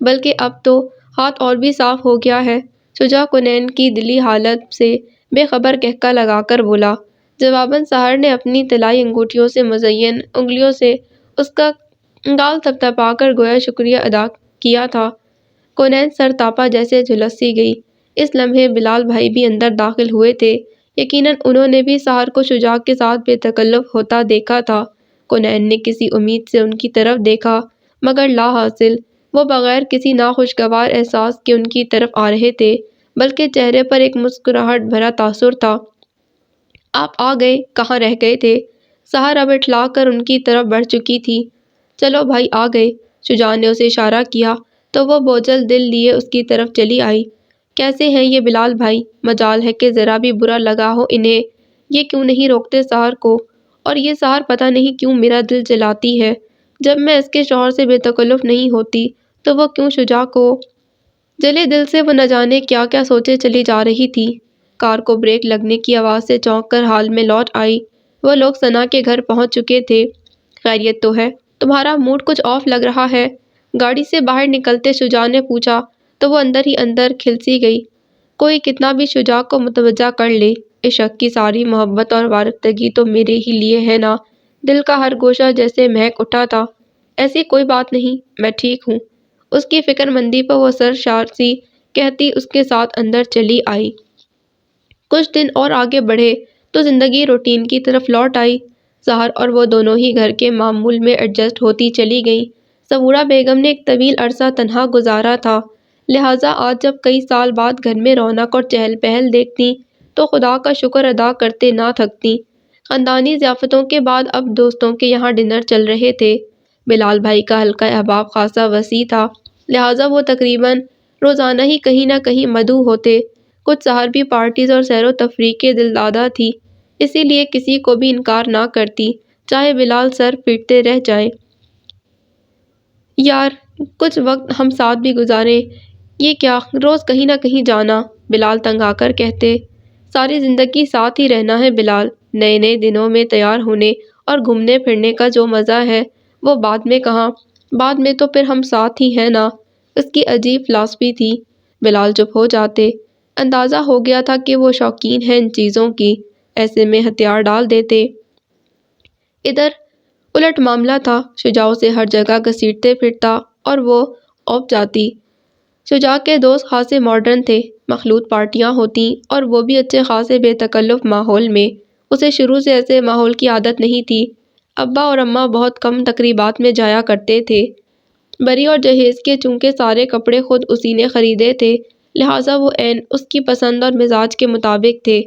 بلکہ اب تو ہاتھ اور بھی صاف ہو گیا ہے۔ شجاع کونین کی دلی حالت سے بے خبر قہقہ لگا کر بولا۔ جواباً سہر نے اپنی طلائی انگوٹھیوں سے مزین انگلیوں سے اس کا گال تھپتھپا کر گویا شکریہ ادا کیا تھا۔ کونین سر تاپا جیسے جھلس سی گئی۔ اس لمحے بلال بھائی بھی اندر داخل ہوئے تھے۔ یقیناً انہوں نے بھی سہر کو شجاع کے ساتھ بے تکلف ہوتا دیکھا تھا۔ کونین نے کسی امید سے ان کی طرف دیکھا، مگر لا حاصل۔ وہ بغیر کسی ناخوشگوار احساس کے ان کی طرف آ رہے تھے، بلکہ چہرے پر ایک مسکراہٹ بھرا تاثر تھا۔ آپ آ گئے، کہاں رہ گئے تھے؟ سہر اب اٹھلا کر ان کی طرف بڑھ چکی تھی۔ چلو بھائی آ گئے۔ شجاع نے اسے اشارہ کیا تو وہ بوجھل دل لیے اس کی طرف چلی آئی۔ کیسے ہیں یہ بلال بھائی؟ مجال ہے کہ ذرا بھی برا لگا ہو انہیں، یہ کیوں نہیں روکتے سہر کو؟ اور یہ سہر پتہ نہیں کیوں میرا دل جلاتی ہے۔ جب میں اس کے شوہر سے بے تکلف نہیں ہوتی تو وہ کیوں شجاع کو؟ جلے دل سے وہ نہ جانے کیا کیا سوچے چلی جا رہی تھی۔ کار کو بریک لگنے کی آواز سے چونک کر حال میں لوٹ آئی۔ وہ لوگ ثنا کے گھر پہنچ چکے تھے۔ خیریت تو ہے؟ تمہارا موڈ کچھ آف لگ رہا ہے، گاڑی سے باہر نکلتے شجاع نے پوچھا تو وہ اندر ہی اندر کھلسی گئی۔ کوئی کتنا بھی شجاع کو متوجہ کر لے، عشق کی ساری محبت اور وارفتگی تو میرے ہی لیے ہے نا۔ دل کا ہر گوشہ جیسے مہک اٹھا تھا۔ ایسی کوئی بات نہیں، میں ٹھیک ہوں۔ اس کی فکر مندی پر وہ سرشار سی کہتی اس کے ساتھ اندر چلی آئی۔ کچھ دن اور آگے بڑھے تو زندگی روٹین کی طرف لوٹ آئی۔ سہر اور وہ دونوں ہی گھر کے معمول میں ایڈجسٹ ہوتی چلی گئیں۔ صفورہ بیگم نے ایک طویل عرصہ تنہا گزارا تھا، لہٰذا آج جب کئی سال بعد گھر میں رونق اور چہل پہل دیکھتیں تو خدا کا شکر ادا کرتے نہ تھکتیں۔ خاندانی ضیافتوں کے بعد اب دوستوں کے یہاں ڈنر چل رہے تھے۔ بلال بھائی کا حلقہ احباب خاصا وسیع تھا، لہٰذا وہ تقریباً روزانہ ہی کہیں نہ کہیں مدعو ہوتے۔ کچھ سہر بھی پارٹیز اور سیر و تفریح کے دلدادہ تھی، اسی لیے کسی کو بھی انکار نہ کرتی، چاہے بلال سر پیٹتے رہ جائیں۔ یار کچھ وقت ہم ساتھ بھی گزاریں۔ یہ کیا روز کہیں نہ کہیں جانا؟ بلال تنگ آ کر کہتے۔ ساری زندگی ساتھ ہی رہنا ہے بلال، نئے نئے دنوں میں تیار ہونے اور گھومنے پھرنے کا جو مزہ ہے وہ بعد میں کہاں؟ بعد میں تو پھر ہم ساتھ ہی ہیں نا۔ اس کی عجیب فلاسفی تھی۔ بلال چپ ہو جاتے۔ اندازہ ہو گیا تھا کہ وہ شوقین ہیں ان چیزوں کی، ایسے میں ہتھیار ڈال دیتے۔ ادھر الٹ معاملہ تھا، شجاع اسے ہر جگہ گھسیٹتے پھرتا اور وہ اُب جاتی۔ شجاع کے دوست خاصے ماڈرن تھے، مخلوط پارٹیاں ہوتیں اور وہ بھی اچھے خاصے بے تکلف ماحول میں۔ اسے شروع سے ایسے ماحول کی عادت نہیں تھی۔ ابا اور اماں بہت کم تقریبات میں جایا کرتے تھے۔ بری اور جہیز کے چونکہ سارے کپڑے خود اسی نے خریدے تھے، لہٰذا وہ عین اس کی پسند اور مزاج کے مطابق تھے۔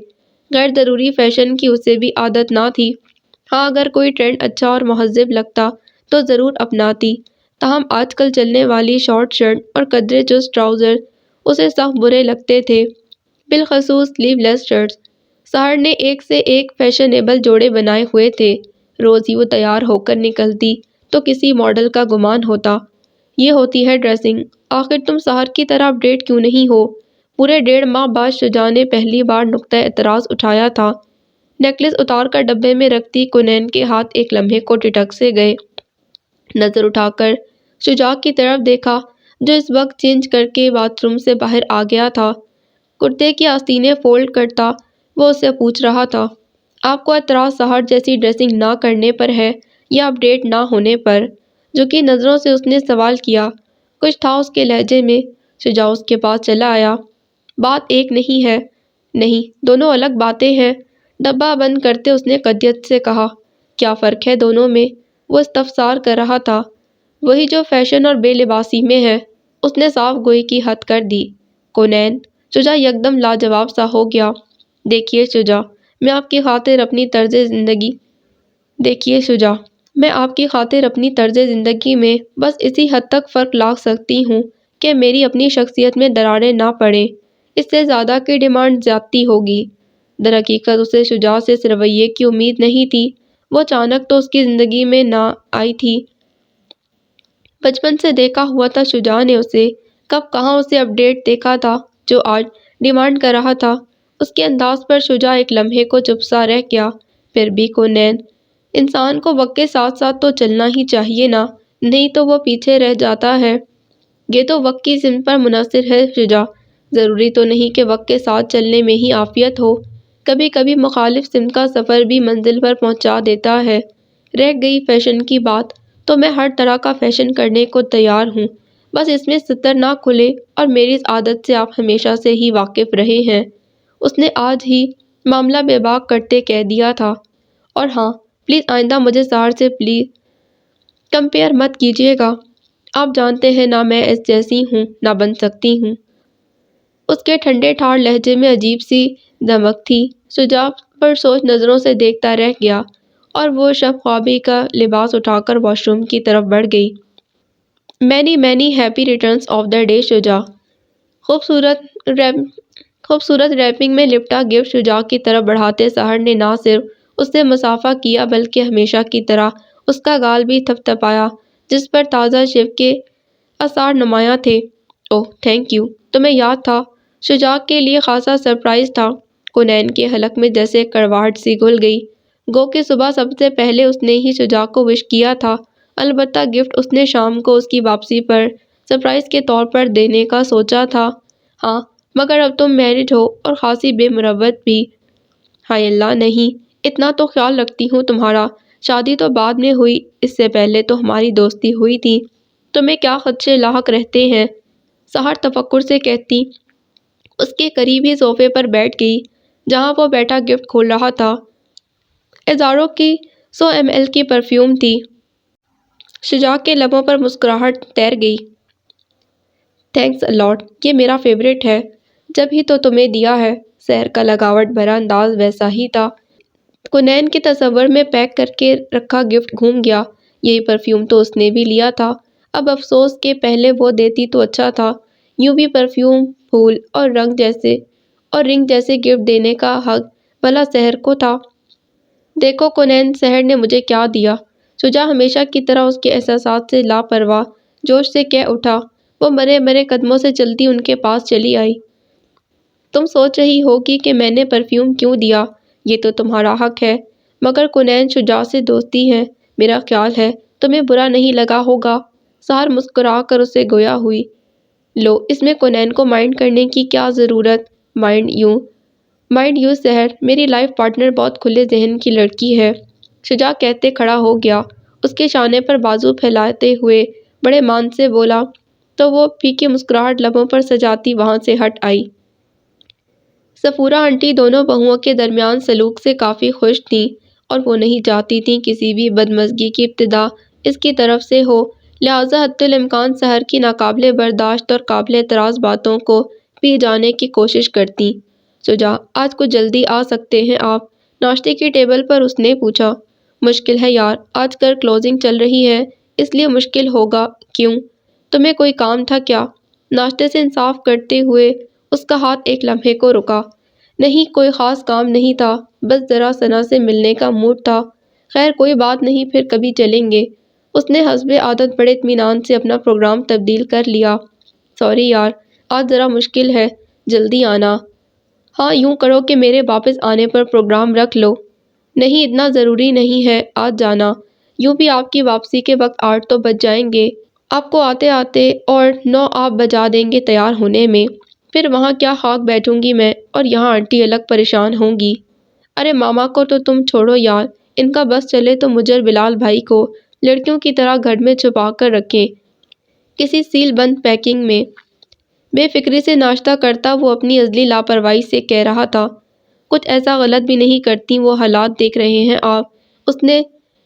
غیر ضروری فیشن کی اسے بھی عادت نہ تھی۔ ہاں اگر کوئی ٹرینڈ اچھا اور مہذب لگتا تو ضرور اپناتی، تاہم آج کل چلنے والی شارٹ شرٹ اور قدرے چست ٹراؤزر اسے سخت برے لگتے تھے، بالخصوص سلیو لیس شرٹس۔ سہر نے ایک سے ایک فیشنیبل جوڑے بنائے ہوئے تھے، روز ہی وہ تیار ہو کر نکلتی تو کسی ماڈل کا گمان ہوتا۔ یہ ہوتی ہے ڈریسنگ۔ آخر تم سہر کی طرح اپ ڈیٹ کیوں نہیں ہو؟ پورے 1.5 ماہ بعد شجاع نے پہلی بار نقطۂ اعتراض اٹھایا تھا۔ نیکلس اتار کر ڈبے میں رکھتی کونین کے ہاتھ ایک لمحے کو ٹھٹک سے گئے۔ نظر اٹھا کر شجاع کی طرف دیکھا، جو اس وقت چینج کر کے باتھ روم سے باہر آ گیا تھا۔ کرتے کی آستینیں فولڈ کرتا وہ اسے پوچھ رہا تھا، آپ کو اعتراض سہر جیسی ڈریسنگ نہ کرنے پر ہے یا اپڈیٹ نہ ہونے پر؟ جھکی نظروں سے اس نے سوال کیا۔ کچھ تھا اس کے لہجے میں۔ شجاع اس کے پاس چلا آیا۔ بات ایک نہیں ہے۔ نہیں، دونوں الگ باتیں ہیں۔ ڈبہ بند کرتے اس نے قطعیت سے کہا۔ کیا فرق ہے دونوں میں؟ وہ استفسار کر رہا تھا۔ وہی جو فیشن اور بے لباسی میں ہے، اس نے صاف گوئی کی حد کر دی۔ کونین؟ شجاع یکدم لاجواب سا ہو گیا۔ دیکھیے شجاع، میں آپ کی خاطر اپنی طرز زندگی میں بس اسی حد تک فرق لا سکتی ہوں کہ میری اپنی شخصیت میں دراڑیں نہ پڑیں۔ اس سے زیادہ کی ڈیمانڈ زیادتی ہوگی۔ درحقیقت اسے شجاع سے اس رویے کی امید نہیں تھی۔ وہ اچانک تو اس کی زندگی میں نہ آئی تھی۔ بچپن سے دیکھا ہوا تھا شجاع نے اسے، کب کہاں اسے اپڈیٹ دیکھا تھا جو آج ڈیمانڈ کر رہا تھا۔ اس کے انداز پر شجاع ایک لمحے کو چپ سا رہ گیا۔ پھر بھی کونین، انسان کو وقت کے ساتھ ساتھ تو چلنا ہی چاہیے نا، نہیں تو وہ پیچھے رہ جاتا ہے۔ یہ تو وقت کی سمت پر منحصر ہے شجاع، ضروری تو نہیں کہ وقت کے ساتھ چلنے میں ہی عافیت ہو۔ کبھی کبھی مخالف سمت کا سفر بھی منزل پر پہنچا دیتا ہے۔ رہ گئی فیشن کی بات، تو میں ہر طرح کا فیشن کرنے کو تیار ہوں، بس اس میں ستر نہ کھلے، اور میری اس عادت سے آپ ہمیشہ سے ہی واقف رہے ہیں۔ اس نے آج ہی معاملہ بے باک کرتے کہہ دیا تھا۔ اور ہاں، پلیز آئندہ مجھے سہر سے پلیز کمپیئر مت کیجیے گا۔ آپ جانتے ہیں نہ میں اس جیسی ہوں نہ بن سکتی ہوں۔ اس کے ٹھنڈے ٹھار لہجے میں عجیب سی دمک تھی۔ شجاع پر سوچ نظروں سے دیکھتا رہ گیا اور وہ شب خوابی کا لباس اٹھا کر واش روم کی طرف بڑھ گئی۔ Many happy returns of the day Shuja. خوبصورت ریپنگ میں لپٹا گفٹ شجاع کی طرف بڑھاتے سہر نے نہ صرف اس سے مصافحہ کیا بلکہ ہمیشہ کی طرح اس کا گال بھی تھپ تھپایا جس پر تازہ شیو کے آثار نمایاں تھے۔ اوہ تھینک یو، تمہیں یاد تھا۔ شجاع کے لیے خاصا سرپرائز تھا۔ کونین کے حلق میں جیسے کڑواہٹ سی گھل گئی، گو کہ صبح سب سے پہلے اس نے ہی شجاع کو وش کیا تھا۔ البتہ گفٹ اس نے شام کو اس کی واپسی پر سرپرائز کے طور پر دینے کا سوچا تھا۔ ہاں، مگر اب تم میرڈ ہو اور خاصی بے مروت بھی۔ ہائے اللہ نہیں، اتنا تو خیال رکھتی ہوں تمہارا۔ شادی تو بعد میں ہوئی، اس سے پہلے تو ہماری دوستی ہوئی تھی۔ تمہیں کیا خدشے لاحق رہتے ہیں؟ سہر تفکر سے کہتی اس کے قریب ہی صوفے پر بیٹھ گئی جہاں وہ بیٹھا گفٹ کھول رہا تھا۔ ازارو کی 100 ml کی پرفیوم تھی۔ شجاع کے لبوں پر مسکراہٹ تیر گئی۔ تھینکس اے لاٹ، یہ میرا فیورٹ ہے، جب ہی تو تمہیں دیا ہے۔ سحر کا لگاوٹ بھرا انداز ویسا ہی تھا۔ کونین کے تصور میں پیک کر کے رکھا گفٹ گھوم گیا۔ یہی پرفیوم تو اس نے بھی لیا تھا۔ اب افسوس کہ پہلے وہ دیتی تو اچھا تھا۔ یوں بھی پرفیوم، پھول اور رنگ جیسے گفٹ دینے کا حق بھلا سحر کو تھا۔ دیکھو کونین، سحر نے مجھے کیا دیا۔ شجاع ہمیشہ کی طرح اس کے احساسات سے لاپرواہ جوش سے کہہ اٹھا۔ وہ مرے مرے قدموں سے چلتی ان کے پاس چلی آئی۔ تم سوچ رہی ہوگی کہ میں نے پرفیوم کیوں دیا، یہ تو تمہارا حق ہے، مگر کونین شجاع سے دوستی ہے، میرا خیال ہے تمہیں برا نہیں لگا ہوگا۔ سہر مسکرا کر اسے گویا ہوئی۔ لو، اس میں کونین کو مائنڈ کرنے کی کیا ضرورت؟ مائنڈ یو سحر، میری لائف پارٹنر بہت کھلے ذہن کی لڑکی ہے۔ شجاع کہتے کھڑا ہو گیا، اس کے شانے پر بازو پھیلاتے ہوئے بڑے مان سے بولا، تو وہ پھیکی مسکراہٹ لبوں پر سجاتی وہاں سے ہٹ آئی۔ صفورہ آنٹی دونوں بہوؤں کے درمیان سلوک سے کافی خوش تھیں اور وہ نہیں چاہتی تھیں کسی بھی بدمزگی کی ابتدا اس کی طرف سے ہو، لہٰذا حتی الامکان سحر کی ناقابل برداشت اور قابل اعتراض باتوں کو پی جانے کی کوشش کرتیں۔ شجاع، آج کچھ جلدی آ سکتے ہیں آپ؟ ناشتے کی ٹیبل پر اس نے پوچھا۔ مشکل ہے یار، آج کل کلوزنگ چل رہی ہے، اس لیے مشکل ہوگا۔ کیوں؟ تمہیں کوئی کام تھا کیا؟ ناشتے سے انصاف کرتے ہوئے اس کا ہاتھ ایک لمحے کو رکا۔ نہیں، کوئی خاص کام نہیں تھا، بس ذرا ثنا سے ملنے کا موڈ تھا۔ خیر کوئی بات نہیں، پھر کبھی چلیں گے۔ اس نے حسب عادت بڑے اطمینان سے اپنا پروگرام تبدیل کر لیا۔ سوری یار، آج ذرا مشکل ہے، جلدی آنا۔ ہاں یوں کرو کہ میرے واپس آنے پر پروگرام رکھ لو۔ نہیں، اتنا ضروری نہیں ہے آج جانا، یوں بھی آپ کی واپسی کے وقت 8 تو بج جائیں گے۔ آپ کو آتے آتے اور 9 آپ بجا دیں گے تیار ہونے میں، پھر وہاں کیا خاک بیٹھوں گی میں، اور یہاں آنٹی الگ پریشان ہوں گی۔ ارے ماما کو تو تم چھوڑو یار، ان کا بس چلے تو مجھے اور بلال بھائی کو لڑکیوں کی طرح گھر میں چھپا کر رکھیں، کسی سیل بند پیکنگ میں۔ بے فکری سے ناشتہ کرتا وہ اپنی ازلی لاپرواہی سے کہہ رہا تھا، کچھ ایسا غلط بھی نہیں کرتی، وہ حالات دیکھ رہے ہیں آپ۔ اس نے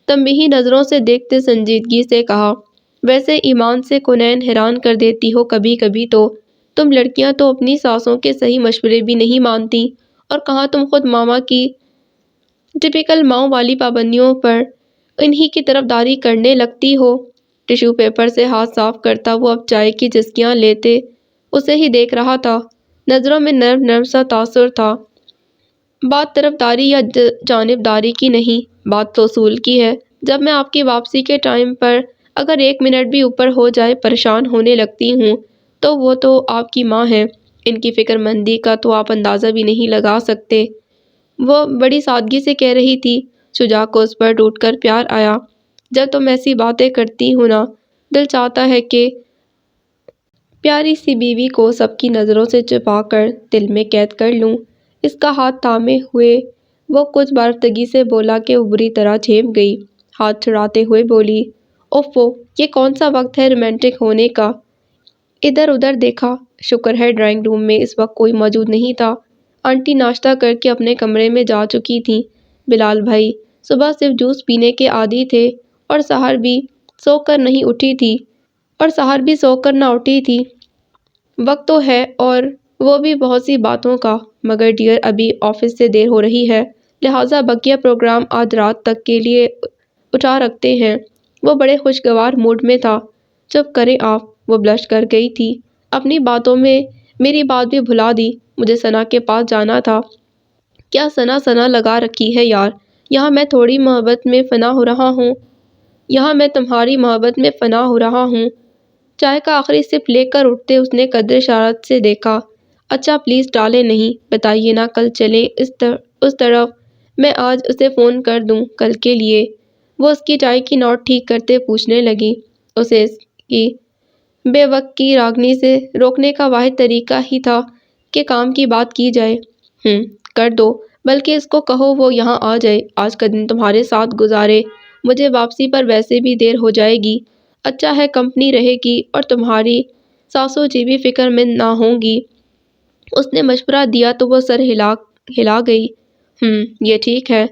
تنبیہی نظروں سے دیکھتے سنجیدگی سے کہا، ویسے ایمان سے کونین حیران کر دیتی ہو کبھی کبھی تو، تم لڑکیاں تو اپنی ساسوں کے صحیح مشورے بھی نہیں مانتی، اور کہاں تم خود ماما کی ٹپیکل ماؤں والی پابندیوں پر انہی کی طرفداری کرنے لگتی ہو۔ ٹیشو پیپر سے ہاتھ صاف کرتا وہ اب چائے کی چسکیاں لیتے اسے ہی دیکھ رہا تھا، نظروں میں نرم نرم سا تاثر تھا۔ بات طرفداری یا جانبداری کی نہیں، بات تو اصول کی ہے۔ جب میں آپ کی واپسی کے ٹائم پر اگر 1 منٹ بھی اوپر ہو جائے پریشان ہونے لگتی ہوں، تو وہ تو آپ کی ماں ہیں، ان کی فکر مندی کا تو آپ اندازہ بھی نہیں لگا سکتے۔ وہ بڑی سادگی سے کہہ رہی تھی۔ شجاع کو اس پر ٹوٹ کر پیار آیا۔ جب تم ایسی باتیں کرتی ہو نا، دل چاہتا ہے کہ پیاری سی بیوی کو سب کی نظروں سے چھپا کر دل میں قید کر لوں۔ اس کا ہاتھ تھامے ہوئے وہ کچھ بارفتگی سے بولا کہ وہ بری طرح جھپ گئی۔ ہاتھ چھڑاتے ہوئے بولی، اوفو، یہ کون سا وقت ہے رومانٹک ہونے کا؟ ادھر ادھر دیکھا، شکر ہے ڈرائنگ روم میں اس وقت کوئی موجود نہیں تھا۔ آنٹی ناشتہ کر کے اپنے کمرے میں جا چکی تھیں۔ بلال بھائی صبح صرف جوس پینے کے عادی تھے، اور سحر بھی سو کر نہ اٹھی تھی۔ وقت تو ہے اور وہ بھی بہت سی باتوں کا، مگر ڈیئر ابھی آفس سے دیر ہو رہی ہے، لہٰذا بقیہ پروگرام آج رات تک کے لیے اٹھا رکھتے ہیں۔ وہ بڑے خوشگوار موڈ میں تھا۔ چپ کریں آپ، وہ بلش کر گئی تھی۔ اپنی باتوں میں میری بات بھی بھلا دی، مجھے ثنا کے پاس جانا تھا۔ کیا ثنا لگا رکھی ہے یار، یہاں میں تھوڑی محبت میں فنا ہو رہا ہوں، یہاں میں تمہاری محبت میں فنا ہو رہا ہوں۔ چائے کا آخری سپ لے کر اٹھتے اس نے قدر اشارت سے دیکھا۔ اچھا پلیز ٹالیں نہیں، بتائیے نا کل چلیں اس طرف، میں آج اسے فون کر دوں کل کے لیے۔ وہ اس کی چائے کی نوٹ ٹھیک کرتے پوچھنے لگی، اسے اس کی بے وقت کی راگنی سے روکنے کا واحد طریقہ ہی تھا کہ کام کی بات کی جائے۔ کر دو، بلکہ اس کو کہو وہ یہاں آ جائے، آج کا دن تمہارے ساتھ گزارے، مجھے واپسی پر ویسے بھی دیر ہو جائے گی۔ اچھا ہے کمپنی رہے گی اور تمہاری ساسو جی بھی فکر مند نہ ہوں گی۔ اس نے مشورہ دیا تو وہ سر ہلا گئی۔ یہ ٹھیک ہے،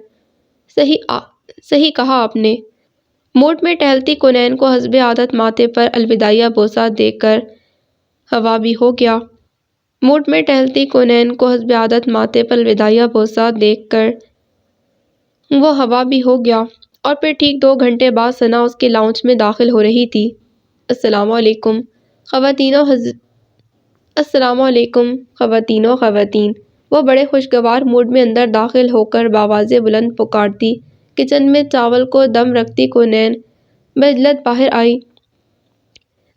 صحیح کہا آپ نے۔ موڈ میں ٹہلتی کونین کو حسب عادت ماتھے پر الوداعیہ بوسہ دے کر ہوا بھی ہو گیا۔ اور پھر ٹھیک 2 گھنٹے بعد ثنا اس کے لاؤنج میں داخل ہو رہی تھی۔ السلام علیکم خواتین و خواتین، وہ بڑے خوشگوار موڈ میں اندر داخل ہو کر بآواز بلند پکارتی۔ کچن میں چاول کو دم رکھتی کونین بعجلت باہر آئی۔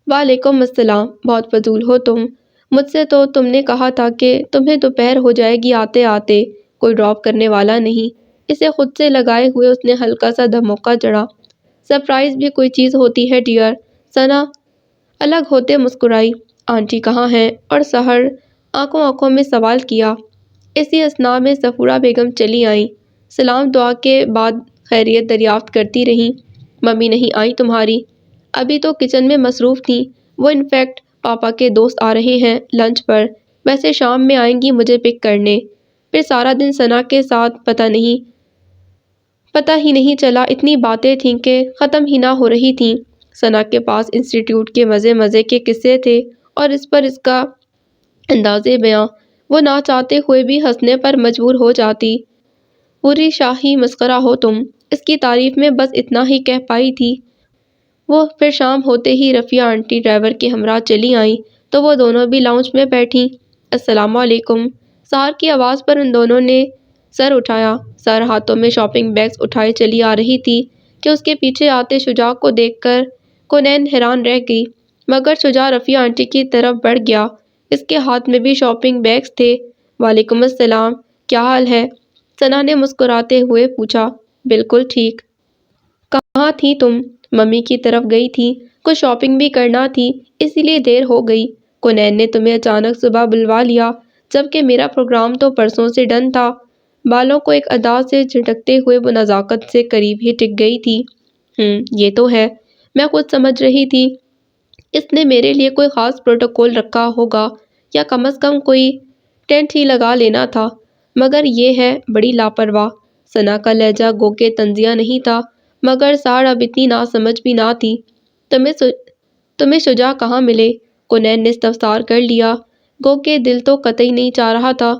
وعلیکم السلام، بہت فضول ہو تم، مجھ سے تو تم نے کہا تھا کہ تمہیں دوپہر ہو جائے گی آتے آتے، کوئی ڈراپ کرنے والا نہیں۔ اسے خود سے لگائے ہوئے اس نے ہلکا سا دھموکہ چڑھا۔ سرپرائز بھی کوئی چیز ہوتی ہے ڈیئر، ثنا الگ ہوتے مسکرائی۔ آنٹی کہاں ہیں؟ اور سحر آنکھوں میں سوال کیا۔ اسی اثناء میں صفورہ بیگم چلی آئیں۔ سلام دعا کے بعد خیریت دریافت کرتی رہیں۔ ممی نہیں آئیں تمہاری؟ ابھی تو کچن میں مصروف تھیں، وہ انفیکٹ پاپا کے دوست آ رہے ہیں لنچ پر، ویسے شام میں آئیں گی مجھے پک کرنے۔ پھر سارا دن ثنا کے ساتھ پتہ ہی نہیں چلا، اتنی باتیں تھیں کہ ختم ہی نہ ہو رہی تھیں۔ ثنا کے پاس انسٹی ٹیوٹ کے مزے کے قصے تھے، اور اس پر اس کا انداز بیاں، وہ نہ چاہتے ہوئے بھی ہنسنے پر مجبور ہو جاتی۔ پوری شاہی مسخرہ ہو تم، اس کی تعریف میں بس اتنا ہی کہہ پائی تھی وہ۔ پھر شام ہوتے ہی رفیہ آنٹی ڈرائیور کے ہمراہ چلی آئیں تو وہ دونوں بھی لاؤنج میں بیٹھیں۔ السلام علیکم، سحر کی آواز پر ان دونوں نے سر اٹھایا۔ سحر ہاتھوں میں شاپنگ بیگز اٹھائے چلی آ رہی تھی کہ اس کے پیچھے آتے شجاع کو دیکھ کر کونین حیران رہ گئی، مگر شجاع رفیہ آنٹی کی طرف بڑھ گیا، اس کے ہاتھ میں بھی شاپنگ بیگز تھے۔ وعلیکم السلام، کیا حال ہے؟ ثنا نے مسکراتے ہوئے پوچھا۔ بالکل ٹھیک۔ کہاں تھی تم؟ ممی کی طرف گئی تھی، کچھ شاپنگ بھی کرنا تھی، اسی لیے دیر ہو گئی۔ کونین نے تمہیں اچانک صبح بلوا لیا جبکہ میرا پروگرام تو پرسوں سے ڈن تھا۔ بالوں کو ایک ادا سے جھٹکتے ہوئے وہ نزاکت سے قریب ہی ٹک گئی تھی۔ یہ تو ہے، میں خود سمجھ رہی تھی اس نے میرے لیے کوئی خاص پروٹوکول رکھا ہوگا یا کم از کم کوئی ٹینٹ ہی لگا لینا تھا، مگر یہ ہے بڑی لاپرواہ۔ ثنا کا لہجہ گو کہ طنزیہ نہیں تھا، مگر سہر اب اتنی ناسمجھ بھی نہ تھی۔ تمہیں شجاع کہاں ملے؟ کونین نے استفسار کر لیا، گو کہ دل تو قطعی نہیں چاہ رہا تھا۔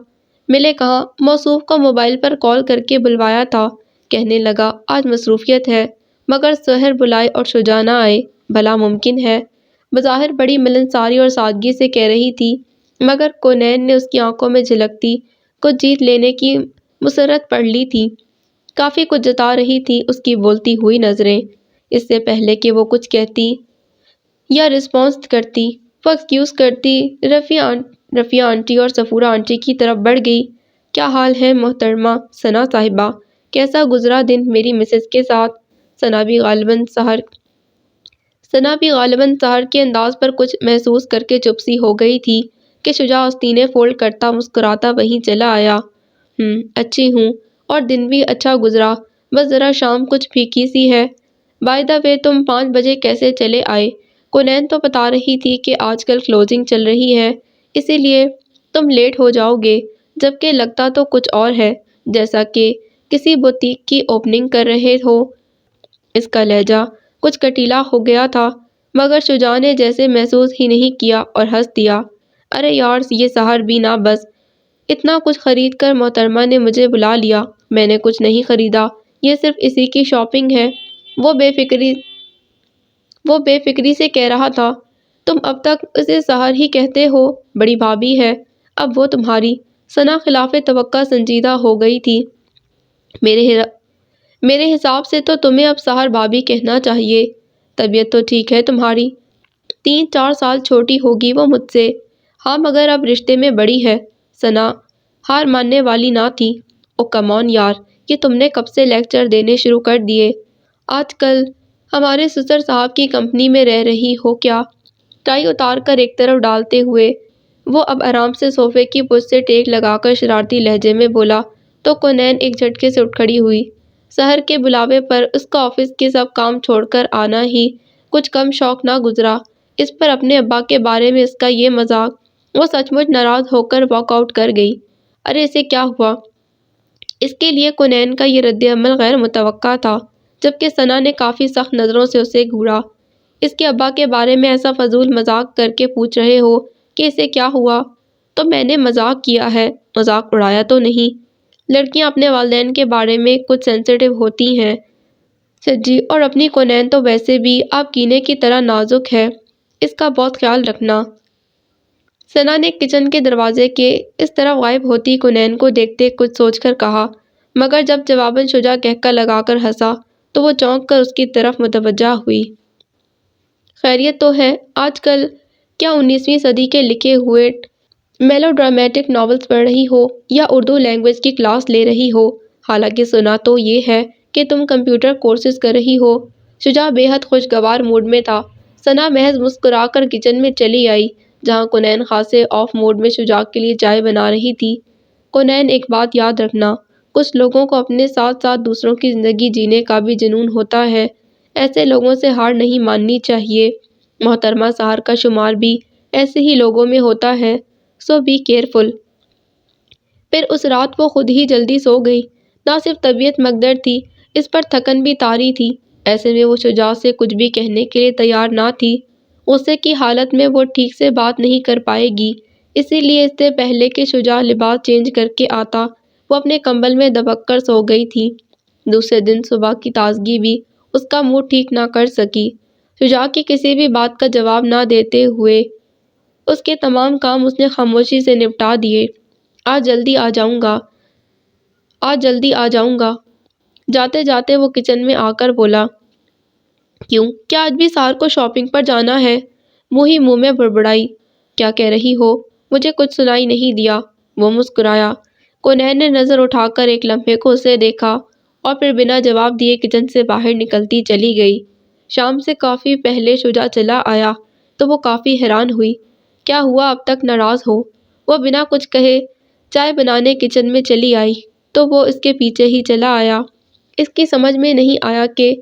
ملے کہاں، موصوف کو موبائل پر کال کر کے بلوایا تھا، کہنے لگا آج مصروفیت ہے، مگر سحر بلائے اور شجاع نہ آئے، بھلا ممکن ہے؟ بظاہر بڑی ملنساری اور سادگی سے کہہ رہی تھی، مگر کونین نے اس کی آنکھوں میں جھلکتی کچھ جیت لینے کی مسرت پڑھ لی تھی۔ کافی کچھ جتا رہی تھی اس کی بولتی ہوئی نظریں۔ اس سے پہلے کہ وہ کچھ کہتی یا رسپانس کرتی، وہ ایکسکیوز کرتی رفیہ آنٹی اور سفورہ آنٹی کی طرف بڑھ گئی۔ کیا حال ہے محترمہ ثنا صاحبہ؟ کیسا گزرا دن میری مسز کے ساتھ؟ ثنا بھی غالباً سحر کے انداز پر کچھ محسوس کر کے چپ سی ہو گئی تھی کہ شجاع آستینیں فولڈ کرتا مسکراتا وہیں چلا آیا۔ اچھی ہوں، اور دن بھی اچھا گزرا، بس ذرا شام کچھ پھیکی سی ہے۔ بائی دا وے تم 5 بجے کیسے چلے آئے؟ کونین تو بتا رہی تھی کہ آج کل کلوزنگ چل رہی ہے، اسی لیے تم لیٹ ہو جاؤ گے، جبکہ لگتا تو کچھ اور ہے، جیسا کہ کسی بوتیک کی اوپننگ کر رہے ہو۔ اس کا لہجہ کچھ کٹیلا ہو گیا تھا، مگر شجاع نے جیسے محسوس ہی نہیں کیا اور ہنس دیا۔ ارے یار یہ سحر بھی نہ، بس اتنا کچھ خرید کر محترمہ نے مجھے بلا لیا۔ میں نے کچھ نہیں خریدا، یہ صرف اسی کی شاپنگ ہے۔ وہ بے فکری سے کہہ رہا تھا۔ تم اب تک اسے سحر ہی کہتے ہو، بڑی بھابھی ہے اب وہ تمہاری۔ ثنا خلاف توقع سنجیدہ ہو گئی تھی۔ میرے حساب سے تو تمہیں اب سحر بھابھی کہنا چاہیے۔ طبیعت تو ٹھیک ہے تمہاری؟ 3-4 سال چھوٹی ہوگی وہ مجھ سے۔ ہاں مگر اب رشتے میں بڑی ہے۔ ثنا ہار ماننے والی نہ تھی۔ او کم آن یار، یہ تم نے کب سے لیکچر دینے شروع کر دیے؟ آج کل ہمارے سسر صاحب کی کمپنی میں رہ رہی ہو کیا؟ ٹائی اتار کر ایک طرف ڈالتے ہوئے وہ اب آرام سے صوفے کی پشت سے ٹیک لگا کر شرارتی لہجے میں بولا تو کونین ایک جھٹکے سے اٹھ کھڑی ہوئی۔ سحر کے بلاوے پر اس کا آفس کے سب کام چھوڑ کر آنا ہی کچھ کم شوق نہ گزرا۔ اس پر اپنے ابا کے بارے میں اس کا یہ مذاق، وہ سچ مچ ناراض ہو کر واک آؤٹ کر گئی۔ ارے اسے کیا ہوا؟ اس کے لیے کونین کا یہ رد عمل غیر متوقع تھا، جبکہ ثنا نے کافی سخت نظروں سے اسے گھورا۔ اس کے ابا کے بارے میں ایسا فضول مذاق کر کے پوچھ رہے ہو کہ اسے کیا ہوا؟ تو میں نے مذاق کیا ہے، مذاق اڑایا تو نہیں۔ لڑکیاں اپنے والدین کے بارے میں کچھ سینسیٹیو ہوتی ہیں سجی، اور اپنی کونین تو ویسے بھی آپ کینے کی طرح نازک ہے، اس کا بہت خیال رکھنا۔ ثنا نے کچن کے دروازے کے اس طرف غائب ہوتی کونین کو دیکھتے کچھ سوچ کر کہا، مگر جب جواباً شجاع کہکا لگا کر ہنسا تو وہ چونک کر اس کی طرف متوجہ ہوئی۔ خیریت تو ہے؟ آج کل کیا 19ویں صدی کے لکھے ہوئے میلو ڈرامیٹک ناولز پڑھ رہی ہو یا اردو لینگویج کی کلاس لے رہی ہو؟ حالانکہ سنا تو یہ ہے کہ تم کمپیوٹر کورسز کر رہی ہو۔ شجاع بے حد خوشگوار موڈ میں تھا۔ ثنا محض مسکرا کر کچن میں چلی آئی، جہاں کونین خاصے آف موڈ میں شجاع کے لیے چائے بنا رہی تھی۔ کونین ایک بات یاد رکھنا، کچھ لوگوں کو اپنے ساتھ ساتھ دوسروں کی زندگی جینے کا بھی جنون ہوتا ہے، ایسے لوگوں سے ہار نہیں ماننی چاہیے۔ محترمہ سحر کا شمار بھی ایسے ہی لوگوں میں ہوتا ہے، سو بی کیئرفل۔ پھر اس رات وہ خود ہی جلدی سو گئی۔ نہ صرف طبیعت مکدر تھی، اس پر تھکن بھی طاری تھی۔ ایسے میں وہ شجاع سے کچھ بھی کہنے کے لیے تیار نہ تھی۔ غصے کی حالت میں وہ ٹھیک سے بات نہیں کر پائے گی، اسی لیے اس سے پہلے کہ شجاع لباس چینج کر کے آتا وہ اپنے کمبل میں دبک کر سو گئی تھی۔ دوسرے دن صبح کی تازگی بھی اس کا موڈ ٹھیک نہ کر سکی۔ شجاع کی کسی بھی بات کا جواب نہ دیتے ہوئے اس کے تمام کام اس نے خاموشی سے نپٹا دیے۔ آج جلدی آ جاؤں گا۔ جاتے جاتے وہ کچن میں آ کر بولا، کیوں، کیا آج بھی سحر کو شاپنگ پر جانا ہے؟ منہ ہی منہ میں بڑبڑائی، کیا کہہ رہی ہو؟ مجھے کچھ سنائی نہیں دیا۔ وہ مسکرایا۔ کونین نے نظر اٹھا کر ایک لمحے کو اسے دیکھا اور پھر بنا جواب دیے کچن سے باہر نکلتی چلی گئی۔ شام سے کافی پہلے شجاع چلا آیا تو وہ کافی حیران ہوئی۔ کیا ہوا، اب تک ناراض ہو؟ وہ بنا کچھ کہے چائے بنانے کچن میں چلی آئی تو وہ اس کے پیچھے ہی چلا آیا۔ اس کی سمجھ میں نہیں آیا کہ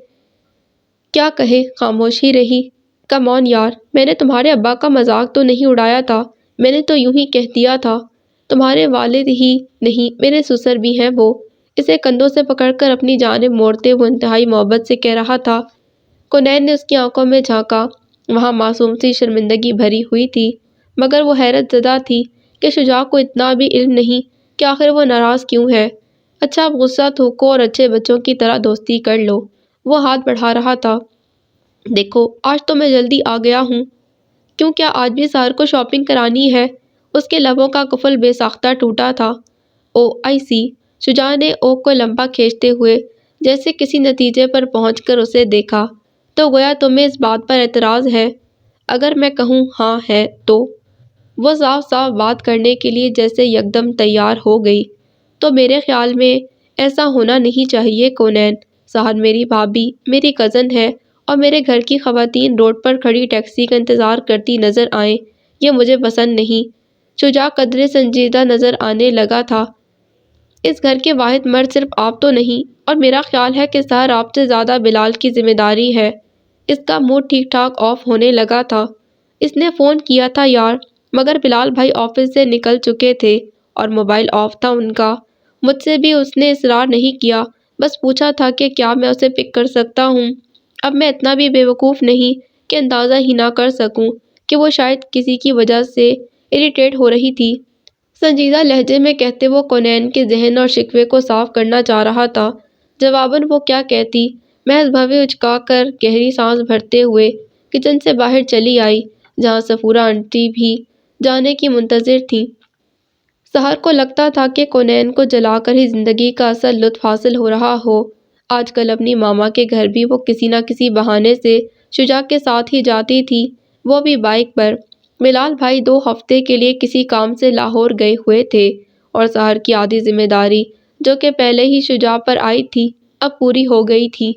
کیا کہے، خاموش ہی رہی۔ کم آن یار، میں نے تمہارے ابا کا مذاق تو نہیں اڑایا تھا، میں نے تو یوں ہی کہہ دیا تھا۔ تمہارے والد ہی نہیں، میرے سسر بھی ہیں وہ۔ اسے کندھوں سے پکڑ کر اپنی جانب موڑتے وہ انتہائی محبت سے کہہ رہا تھا۔ کنین نے اس کی آنکھوں میں جھانکا، وہاں معصوم سی شرمندگی بھری ہوئی تھی، مگر وہ حیرت زدہ تھی کہ شجاع کو اتنا بھی علم نہیں کہ آخر وہ ناراض کیوں ہے۔ اچھا، اب غصہ تھوکو اور اچھے بچوں کی طرح دوستی کر لو۔ وہ ہاتھ بڑھا رہا تھا۔ دیکھو، آج تو میں جلدی آ گیا ہوں۔ کیوں، کیا آج بھی سحر کو شاپنگ کرانی ہے؟ اس کے لبوں کا قفل بے ساختہ ٹوٹا تھا۔ او آئی سی۔ شجاع نے او کو لمبا کھینچتے ہوئے جیسے کسی نتیجے پر پہنچ کر اسے دیکھا۔ تو گویا تمہیں اس بات پر اعتراض ہے؟ اگر میں کہوں ہاں ہے تو؟ وہ صاف صاف بات کرنے کے لیے جیسے یکدم تیار ہو گئی۔ تو میرے خیال میں ایسا ہونا نہیں چاہیے کونین۔ سحر میری بھابھی، میری کزن ہے، اور میرے گھر کی خواتین روڈ پر کھڑی ٹیکسی کا انتظار کرتی نظر آئیں، یہ مجھے پسند نہیں۔ شجاع قدرے سنجیدہ نظر آنے لگا تھا۔ اس گھر کے واحد مرد صرف آپ تو نہیں، اور میرا خیال ہے کہ سحر آپ سے زیادہ بلال کی ذمہ داری ہے۔ اس کا موڈ ٹھیک ٹھاک آف ہونے لگا تھا۔ اس نے فون کیا تھا یار، مگر بلال بھائی آفس سے نکل چکے تھے اور موبائل آف تھا ان کا۔ مجھ سے بھی اس نے اصرار نہیں کیا، بس پوچھا تھا کہ کیا میں اسے پک کر سکتا ہوں۔ اب میں اتنا بھی بے وقوف نہیں کہ اندازہ ہی نہ کر سکوں کہ وہ شاید کسی کی وجہ سے اریٹیٹ ہو رہی تھی۔ سنجیدہ لہجے میں کہتے وہ کونین کے ذہن اور شکوے کو صاف کرنا چاہ رہا تھا۔ جواباً وہ کیا کہتی، محض بھویں اچکا کر گہری سانس بھرتے ہوئے کچن سے باہر چلی آئی، جہاں صفورہ آنٹی بھی جانے کی منتظر تھیں۔ سحر کو لگتا تھا کہ کونین کو جلا کر ہی زندگی کا اصل لطف حاصل ہو رہا ہو۔ آج کل اپنی ماما کے گھر بھی وہ کسی نہ کسی بہانے سے شجاع کے ساتھ ہی جاتی تھی، وہ بھی بائیک پر۔ بلال بھائی 2 ہفتے کے لیے کسی کام سے لاہور گئے ہوئے تھے، اور سحر کی آدھی ذمہ داری جو کہ پہلے ہی شجاع پر آئی تھی اب پوری ہو گئی تھی۔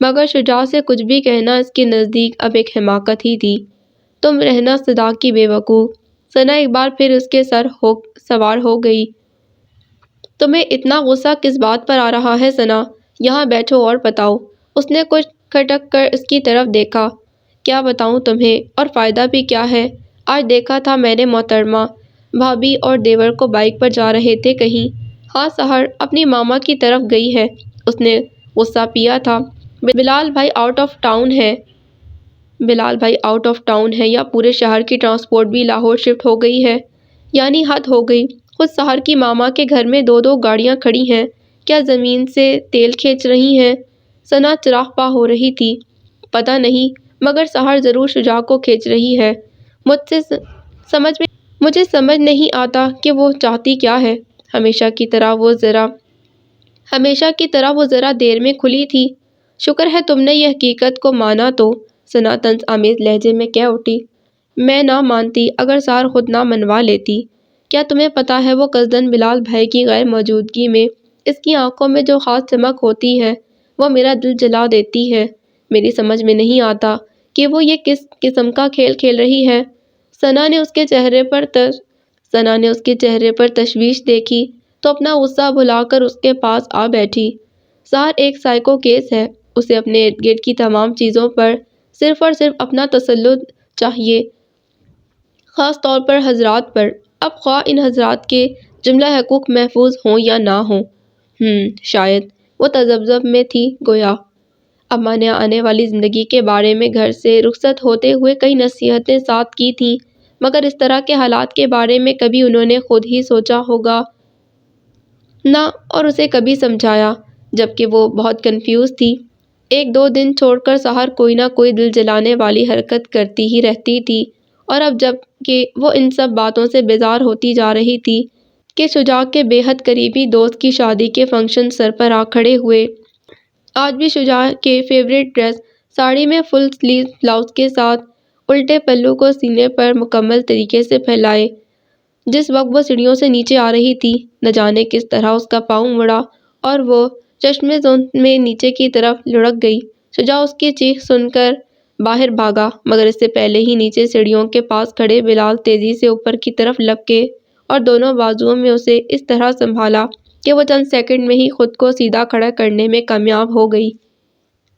مگر شجاع سے کچھ بھی کہنا اس کے نزدیک اب ایک حماقت ہی تھی۔ تم رہنا صدا کی بے وقوف۔ ثنا ایک بار پھر اس کے سر سوار ہو گئی۔ تمہیں اتنا غصہ کس بات پر آ رہا ہے ثنا؟ یہاں بیٹھو اور بتاؤ۔ اس نے کچھ کھٹک کر اس کی طرف دیکھا۔ کیا بتاؤں تمہیں، اور فائدہ بھی کیا ہے؟ آج دیکھا تھا میں نے محترمہ، بھابھی اور دیور کو بائیک پر جا رہے تھے کہیں۔ ہاں، سحر اپنی ماما کی طرف گئی ہے، اس نے غصہ پیا تھا۔ بلال بھائی آؤٹ آف ٹاؤن ہے۔ بلال بھائی آؤٹ آف ٹاؤن ہے یا پورے شہر کی ٹرانسپورٹ بھی لاہور شفٹ ہو گئی ہے؟ یعنی حد ہو گئی، خود سحر کی ماما کے گھر میں 2 گاڑیاں کھڑی ہیں، کیا زمین سے تیل کھینچ رہی ہیں؟ ثنا چراغ پا ہو رہی تھی۔ پتہ نہیں، مگر سحر ضرور شجاع کو کھینچ رہی ہے۔ مجھے سمجھ نہیں آتا کہ وہ چاہتی کیا ہے۔ ہمیشہ کی طرح وہ ذرا دیر میں کھلی تھی۔ شکر ہے تم نے یہ حقیقت کو مانا تو، ثنا طنز آمیز لہجے میں کہہ اٹھی۔ میں نہ مانتی اگر سحر خود نہ منوا لیتی۔ کیا تمہیں پتہ ہے وہ قصداً بلال بھائی کی غیر موجودگی میں اس کی آنکھوں میں جو خاص چمک ہوتی ہے وہ میرا دل جلا دیتی ہے۔ میری سمجھ میں نہیں آتا کہ وہ یہ کس قسم کا کھیل کھیل رہی ہے۔ ثنا نے اس کے چہرے پر تشویش دیکھی تو اپنا غصہ بھلا کر اس کے پاس آ بیٹھی۔ سحر ایک سائیکو کیس ہے، اسے اپنے ارد گرد کی تمام چیزوں پر صرف اور صرف اپنا تسلط چاہیے، خاص طور پر حضرات پر، اب خواہ ان حضرات کے جملہ حقوق محفوظ ہوں یا نہ ہوں۔ شاید وہ تذبذب میں تھی، گویا اماں نے آنے والی زندگی کے بارے میں گھر سے رخصت ہوتے ہوئے کئی نصیحتیں ساتھ کی تھیں، مگر اس طرح کے حالات کے بارے میں کبھی انہوں نے خود ہی سوچا ہوگا نہ، اور اسے کبھی سمجھایا، جبکہ وہ بہت کنفیوز تھی۔ 1-2 دن چھوڑ کر سحر کوئی نہ کوئی دل جلانے والی حرکت کرتی ہی رہتی تھی، اور اب جب کہ وہ ان سب باتوں سے بیزار ہوتی جا رہی تھی کہ شجاع کے بے حد قریبی دوست کی شادی کے فنکشن سر پر آ کھڑے ہوئے۔ آج بھی شجاع کے فیورٹ ڈریس ساڑی میں فل سلیو بلاؤز کے ساتھ الٹے پلو کو سینے پر مکمل طریقے سے پھیلائے۔ جس وقت وہ سیڑھیوں سے نیچے آ رہی تھی، نہ جانے کس طرح اس کا پاؤں مڑا اور وہ چشمے زون میں نیچے کی طرف لڑھک گئی۔ شجاع اس کی چیخ سن کر باہر بھاگا، مگر اس سے پہلے ہی نیچے سیڑھیوں کے پاس کھڑے بلال تیزی سے اوپر کی طرف لپکے اور دونوں بازوؤں میں اسے اس طرح سنبھالا کہ وہ چند سیکنڈ میں ہی خود کو سیدھا کھڑا کرنے میں کامیاب ہو گئی۔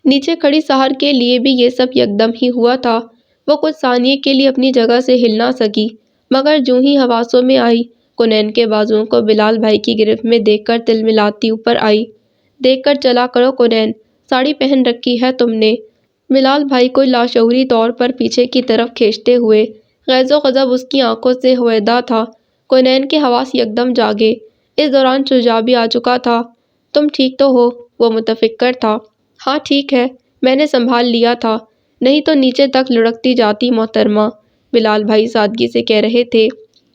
نیچے کھڑی سحر کے لیے بھی یہ سب یکدم ہی ہوا تھا۔ وہ کچھ ثانیے کے لیے اپنی جگہ سے ہل نہ سکی، مگر جوں ہی حواسوں میں آئی، کونین کے بازوؤں کو بلال بھائی کی گرفت میں دیکھ کر تلملاتی اوپر آئی۔ دیکھ کر چلا کرو کونین، ساڑی پہن رکھی ہے تم نے، بلال بھائی کو لاشعوری طور پر پیچھے کی طرف کھینچتے ہوئے۔ غیظ و غضب اس کی آنکھوں سے ہویدا تھا۔ کونین کے حواس یکدم جاگے۔ اس دوران شجاع بھی آ چکا تھا۔ تم ٹھیک تو ہو؟ وہ متفکر تھا۔ ہاں ٹھیک ہے، میں نے سنبھال لیا تھا، نہیں تو نیچے تک لڑکتی جاتی محترمہ، بلال بھائی سادگی سے کہہ رہے تھے۔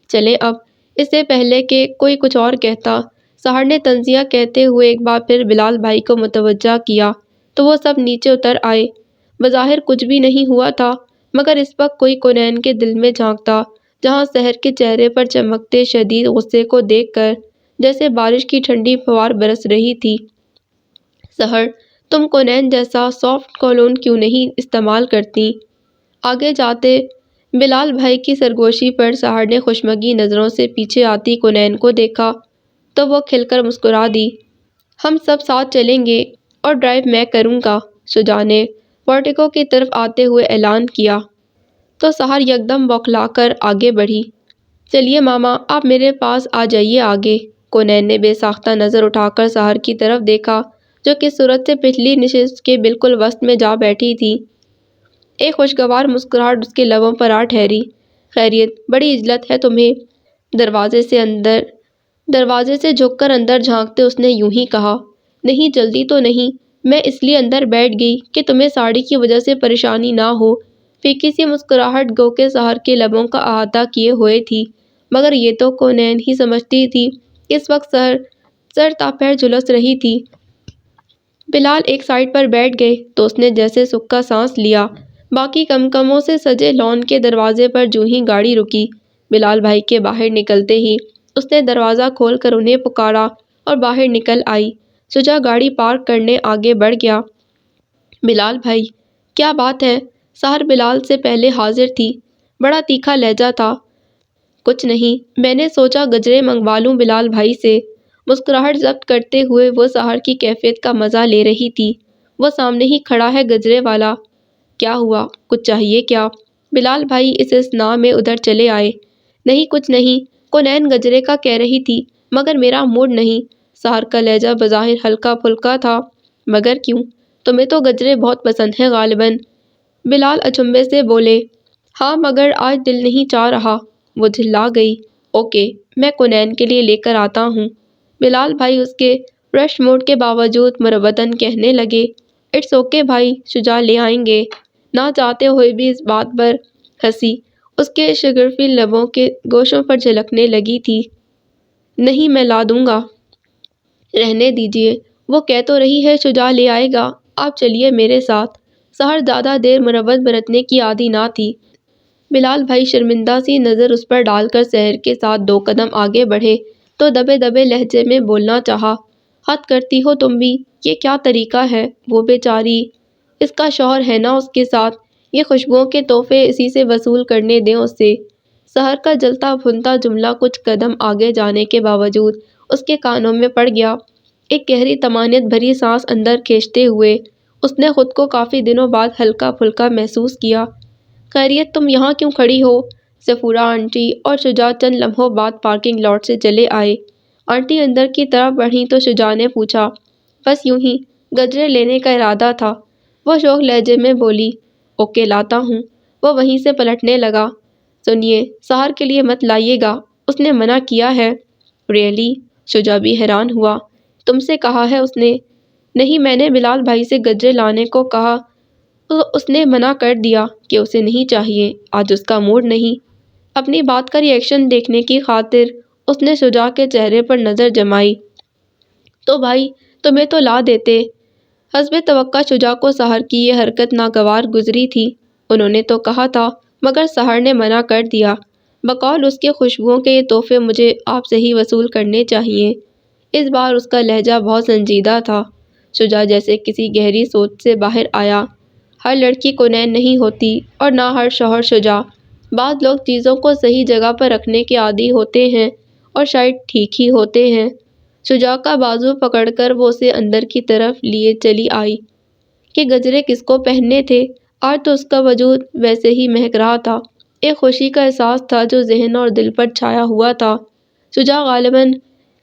چلیں اب، اس سے پہلے کہ کوئی کچھ اور کہتا، سحر نے تنزیہ کہتے ہوئے ایک بار پھر بلال بھائی کو متوجہ کیا تو وہ سب نیچے اتر آئے۔ بظاہر کچھ بھی نہیں ہوا تھا، مگر اس وقت کوئی کونین کے دل میں جھانکتا، جہاں سحر کے چہرے پر چمکتے شدید غصے کو دیکھ کر جیسے بارش کی ٹھنڈی فوار برس رہی تھی۔ سحر، تم کونین جیسا سافٹ کولون کیوں نہیں استعمال کرتی؟ آگے جاتے بلال بھائی کی سرگوشی پر سحر نے خوشمگی نظروں سے پیچھے آتی کونین کو دیکھا تو وہ کھل کر مسکرا دی۔ ہم سب ساتھ چلیں گے اور ڈرائیو میں کروں گا، شجاع نے پورٹیکو کی طرف آتے ہوئے اعلان کیا۔ تو سحر یکدم بوکھلا کر آگے بڑھی۔ چلیے ماما، آپ میرے پاس آ جائیے آگے۔ کونین نے بے ساختہ نظر اٹھا کر سحر کی طرف دیکھا جو کس صورت سے پچھلی نشست کے بالکل وسط میں جا بیٹھی تھی۔ ایک خوشگوار مسکراہٹ اس کے لبوں پر آ ٹھہری۔ خیریت، بڑی عجلت ہے تمہیں؟ دروازے سے جھک کر اندر جھانکتے اس نے یوں ہی کہا۔ نہیں جلدی تو نہیں، میں اس لیے اندر بیٹھ گئی کہ تمہیں ساڑی کی وجہ سے پریشانی نہ ہو۔ پھیکی سی مسکراہٹ گو کہ سحر کے لبوں کا احاطہ کیے ہوئے تھی، مگر یہ تو کونین ہی سمجھتی تھی اس وقت سحر سر تا پیر جھلس رہی تھی۔ بلال ایک سائیڈ پر بیٹھ گئے تو اس نے جیسے سکھ کا سانس لیا۔ باقی کمکموں سے سجے لان کے دروازے پر جوں ہی گاڑی رکی، بلال بھائی کے باہر نکلتے ہی اس نے دروازہ کھول کر انہیں پکارا اور باہر نکل آئی۔ شجاع گاڑی پارک کرنے آگے بڑھ گیا۔ بلال بھائی، کیا بات ہے؟ سحر بلال سے پہلے حاضر تھی، بڑا تیکھا لہجہ تھا۔ کچھ نہیں، میں نے سوچا گجرے منگوا لوں بلال بھائی سے۔ مسکراہٹ ضبط کرتے ہوئے وہ سحر کی کیفیت کا مزہ لے رہی تھی۔ وہ سامنے ہی کھڑا ہے گجرے والا۔ کیا ہوا؟ کچھ چاہیے کیا؟ بلال بھائی اس اثناء میں ادھر چلے آئے۔ نہیں کچھ نہیں، کونین گجرے کا کہہ رہی تھی، مگر میرا موڈ نہیں۔ سحر کا لہجہ بظاہر ہلکا پھلکا تھا۔ مگر کیوں؟ تمہیں تو گجرے بہت پسند ہیں غالباً، بلال اچنبھے سے بولے۔ ہاں مگر آج دل نہیں چاہ رہا، وہ جھلا گئی۔ اوکے، میں کونین کے لیے لے کر آتا ہوں، بلال بھائی اس کے رش موڈ کے باوجود مربتاً کہنے لگے۔ اٹس اوکے بھائی، شجاع لے آئیں گے۔ نہ چاہتے ہوئے بھی اس بات پر ہنسی اس کے شگرفی لبوں کے گوشوں پر جھلکنے لگی تھی۔ نہیں میں لا دوں گا، رہنے دیجیے، وہ کہہ تو رہی ہے شجاع لے آئے گا، آپ چلیے میرے ساتھ۔ سحر زیادہ دیر مروت برتنے کی عادی نہ تھی۔ بلال بھائی شرمندہ سی نظر اس پر ڈال کر سحر کے ساتھ 2 قدم آگے بڑھے تو دبے دبے لہجے میں بولنا چاہا۔ حد کرتی ہو تم بھی، یہ کیا طریقہ ہے؟ وہ بیچاری، اس کا شوہر ہے نا اس کے ساتھ، یہ خوشبوؤں کے تحفے اسی سے وصول کرنے دیں اسے۔ سحر کا جلتا بھنتا جملہ کچھ قدم آگے جانے کے باوجود اس کے کانوں میں پڑ گیا۔ ایک گہری طمانینت بھری سانس اندر کھینچتے ہوئے اس نے خود کو کافی دنوں بعد ہلکا پھلکا محسوس کیا۔ خیریت، تم یہاں کیوں کھڑی ہو؟ سفورہ آنٹی اور شجاع چند لمحوں بعد پارکنگ لاٹ سے چلے آئے۔ آنٹی اندر کی طرف بڑھیں تو شجاع نے پوچھا۔ بس یوں ہی، گجرے لینے کا ارادہ تھا، وہ شوق لہجے میں بولی۔ اوکے لاتا ہوں، وہ وہیں سے پلٹنے لگا۔ سنیے، سحر کے لیے مت لائیے گا، اس نے منع کیا ہے۔ ریئلی؟ شجاع بھی حیران ہوا۔ تم سے کہا ہے اس نے؟ نہیں، میں نے بلال بھائی سے گجرے لانے کو کہا تو اس نے منع کر دیا کہ اسے نہیں چاہیے، آج اس کا موڈ نہیں۔ اپنی بات کا ری ایکشن دیکھنے کی خاطر اس نے شجاع کے چہرے پر نظر جمائی۔ تو بھائی تمہیں تو لا دیتے۔ حسب توقع شجاع کو سحر کی یہ حرکت ناگوار گزری تھی۔ انہوں نے تو کہا تھا، مگر سحر نے منع کر دیا۔ بقول اس کے خوشبوؤں کے یہ تحفے مجھے آپ سے ہی وصول کرنے چاہیے۔ اس بار اس کا لہجہ بہت سنجیدہ تھا۔ شجاع جیسے کسی گہری سوچ سے باہر آیا۔ ہر لڑکی کونین نہیں ہوتی اور نہ ہر شوہر شجاع۔ بعض لوگ چیزوں کو صحیح جگہ پر رکھنے کے عادی ہوتے ہیں اور شاید ٹھیک ہی ہوتے ہیں۔ شجاع کا بازو پکڑ کر وہ اسے اندر کی طرف لیے چلی آئی کہ گجرے کس کو پہننے تھے۔ آج تو اس کا وجود ویسے ہی مہک رہا تھا، ایک خوشی کا احساس تھا جو ذہن اور دل پر چھایا ہوا تھا۔ شجاع غالباً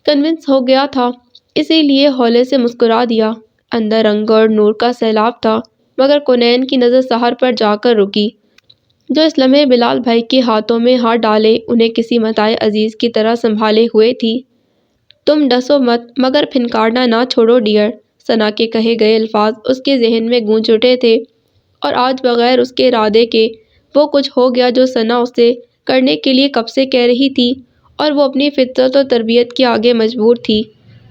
کنونس ہو گیا تھا، اسی لیے ہولے سے مسکرا دیا۔ اندر رنگ اور نور کا سیلاب تھا، مگر کونین کی نظر سحر پر جا کر رکی، جو اس لمحے بلال بھائی کے ہاتھوں میں ہاتھ ڈالے انہیں کسی متاع عزیز کی طرح سنبھالے ہوئے تھی۔ تم ڈسو مت مگر پھنکارنا نہ چھوڑو ڈیئر۔ ثنا کے کہے گئے الفاظ اس کے ذہن میں گونج اٹھے تھے، اور آج بغیر اس کے ارادے کے وہ کچھ ہو گیا جو ثنا اسے کرنے کے لیے کب سے کہہ رہی تھی، اور وہ اپنی فطرت و تربیت کے آگے مجبور تھی۔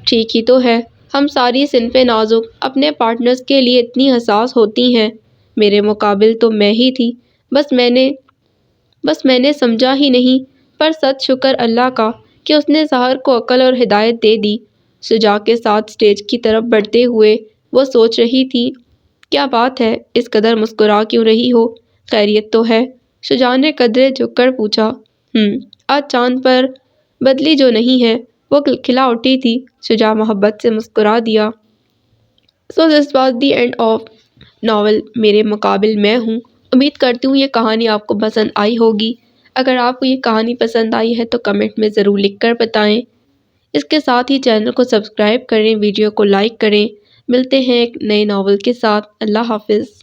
ٹھیک ہی تو ہے، ہم ساری صنف نازک اپنے پارٹنرز کے لیے اتنی حساس ہوتی ہیں۔ میرے مقابل تو میں ہی تھی، بس میں نے سمجھا ہی نہیں، پر سچ شکر اللہ کا کہ اس نے سحر کو عقل اور ہدایت دے دی۔ شجاع کے ساتھ اسٹیج کی طرف بڑھتے ہوئے وہ سوچ رہی تھی، کیا بات ہے، اس قدر مسکرا کیوں رہی ہو؟ خیریت تو ہے؟ شجاع نے قدرے جھک کر پوچھا۔ آج چاند پر بدلی جو نہیں ہے وہ کھلا اٹھی تھی۔ شجاع محبت سے مسکرا دیا۔ So this was the end of novel میرے مقابل میں ہوں۔ امید کرتی ہوں یہ کہانی آپ کو پسند آئی ہوگی۔ اگر آپ کو یہ کہانی پسند آئی ہے تو کمنٹ میں ضرور لکھ کر بتائیں۔ اس کے ساتھ ہی چینل کو سبسکرائب کریں، ویڈیو کو لائک کریں۔ ملتے ہیں ایک نئے ناول کے ساتھ۔ اللہ حافظ۔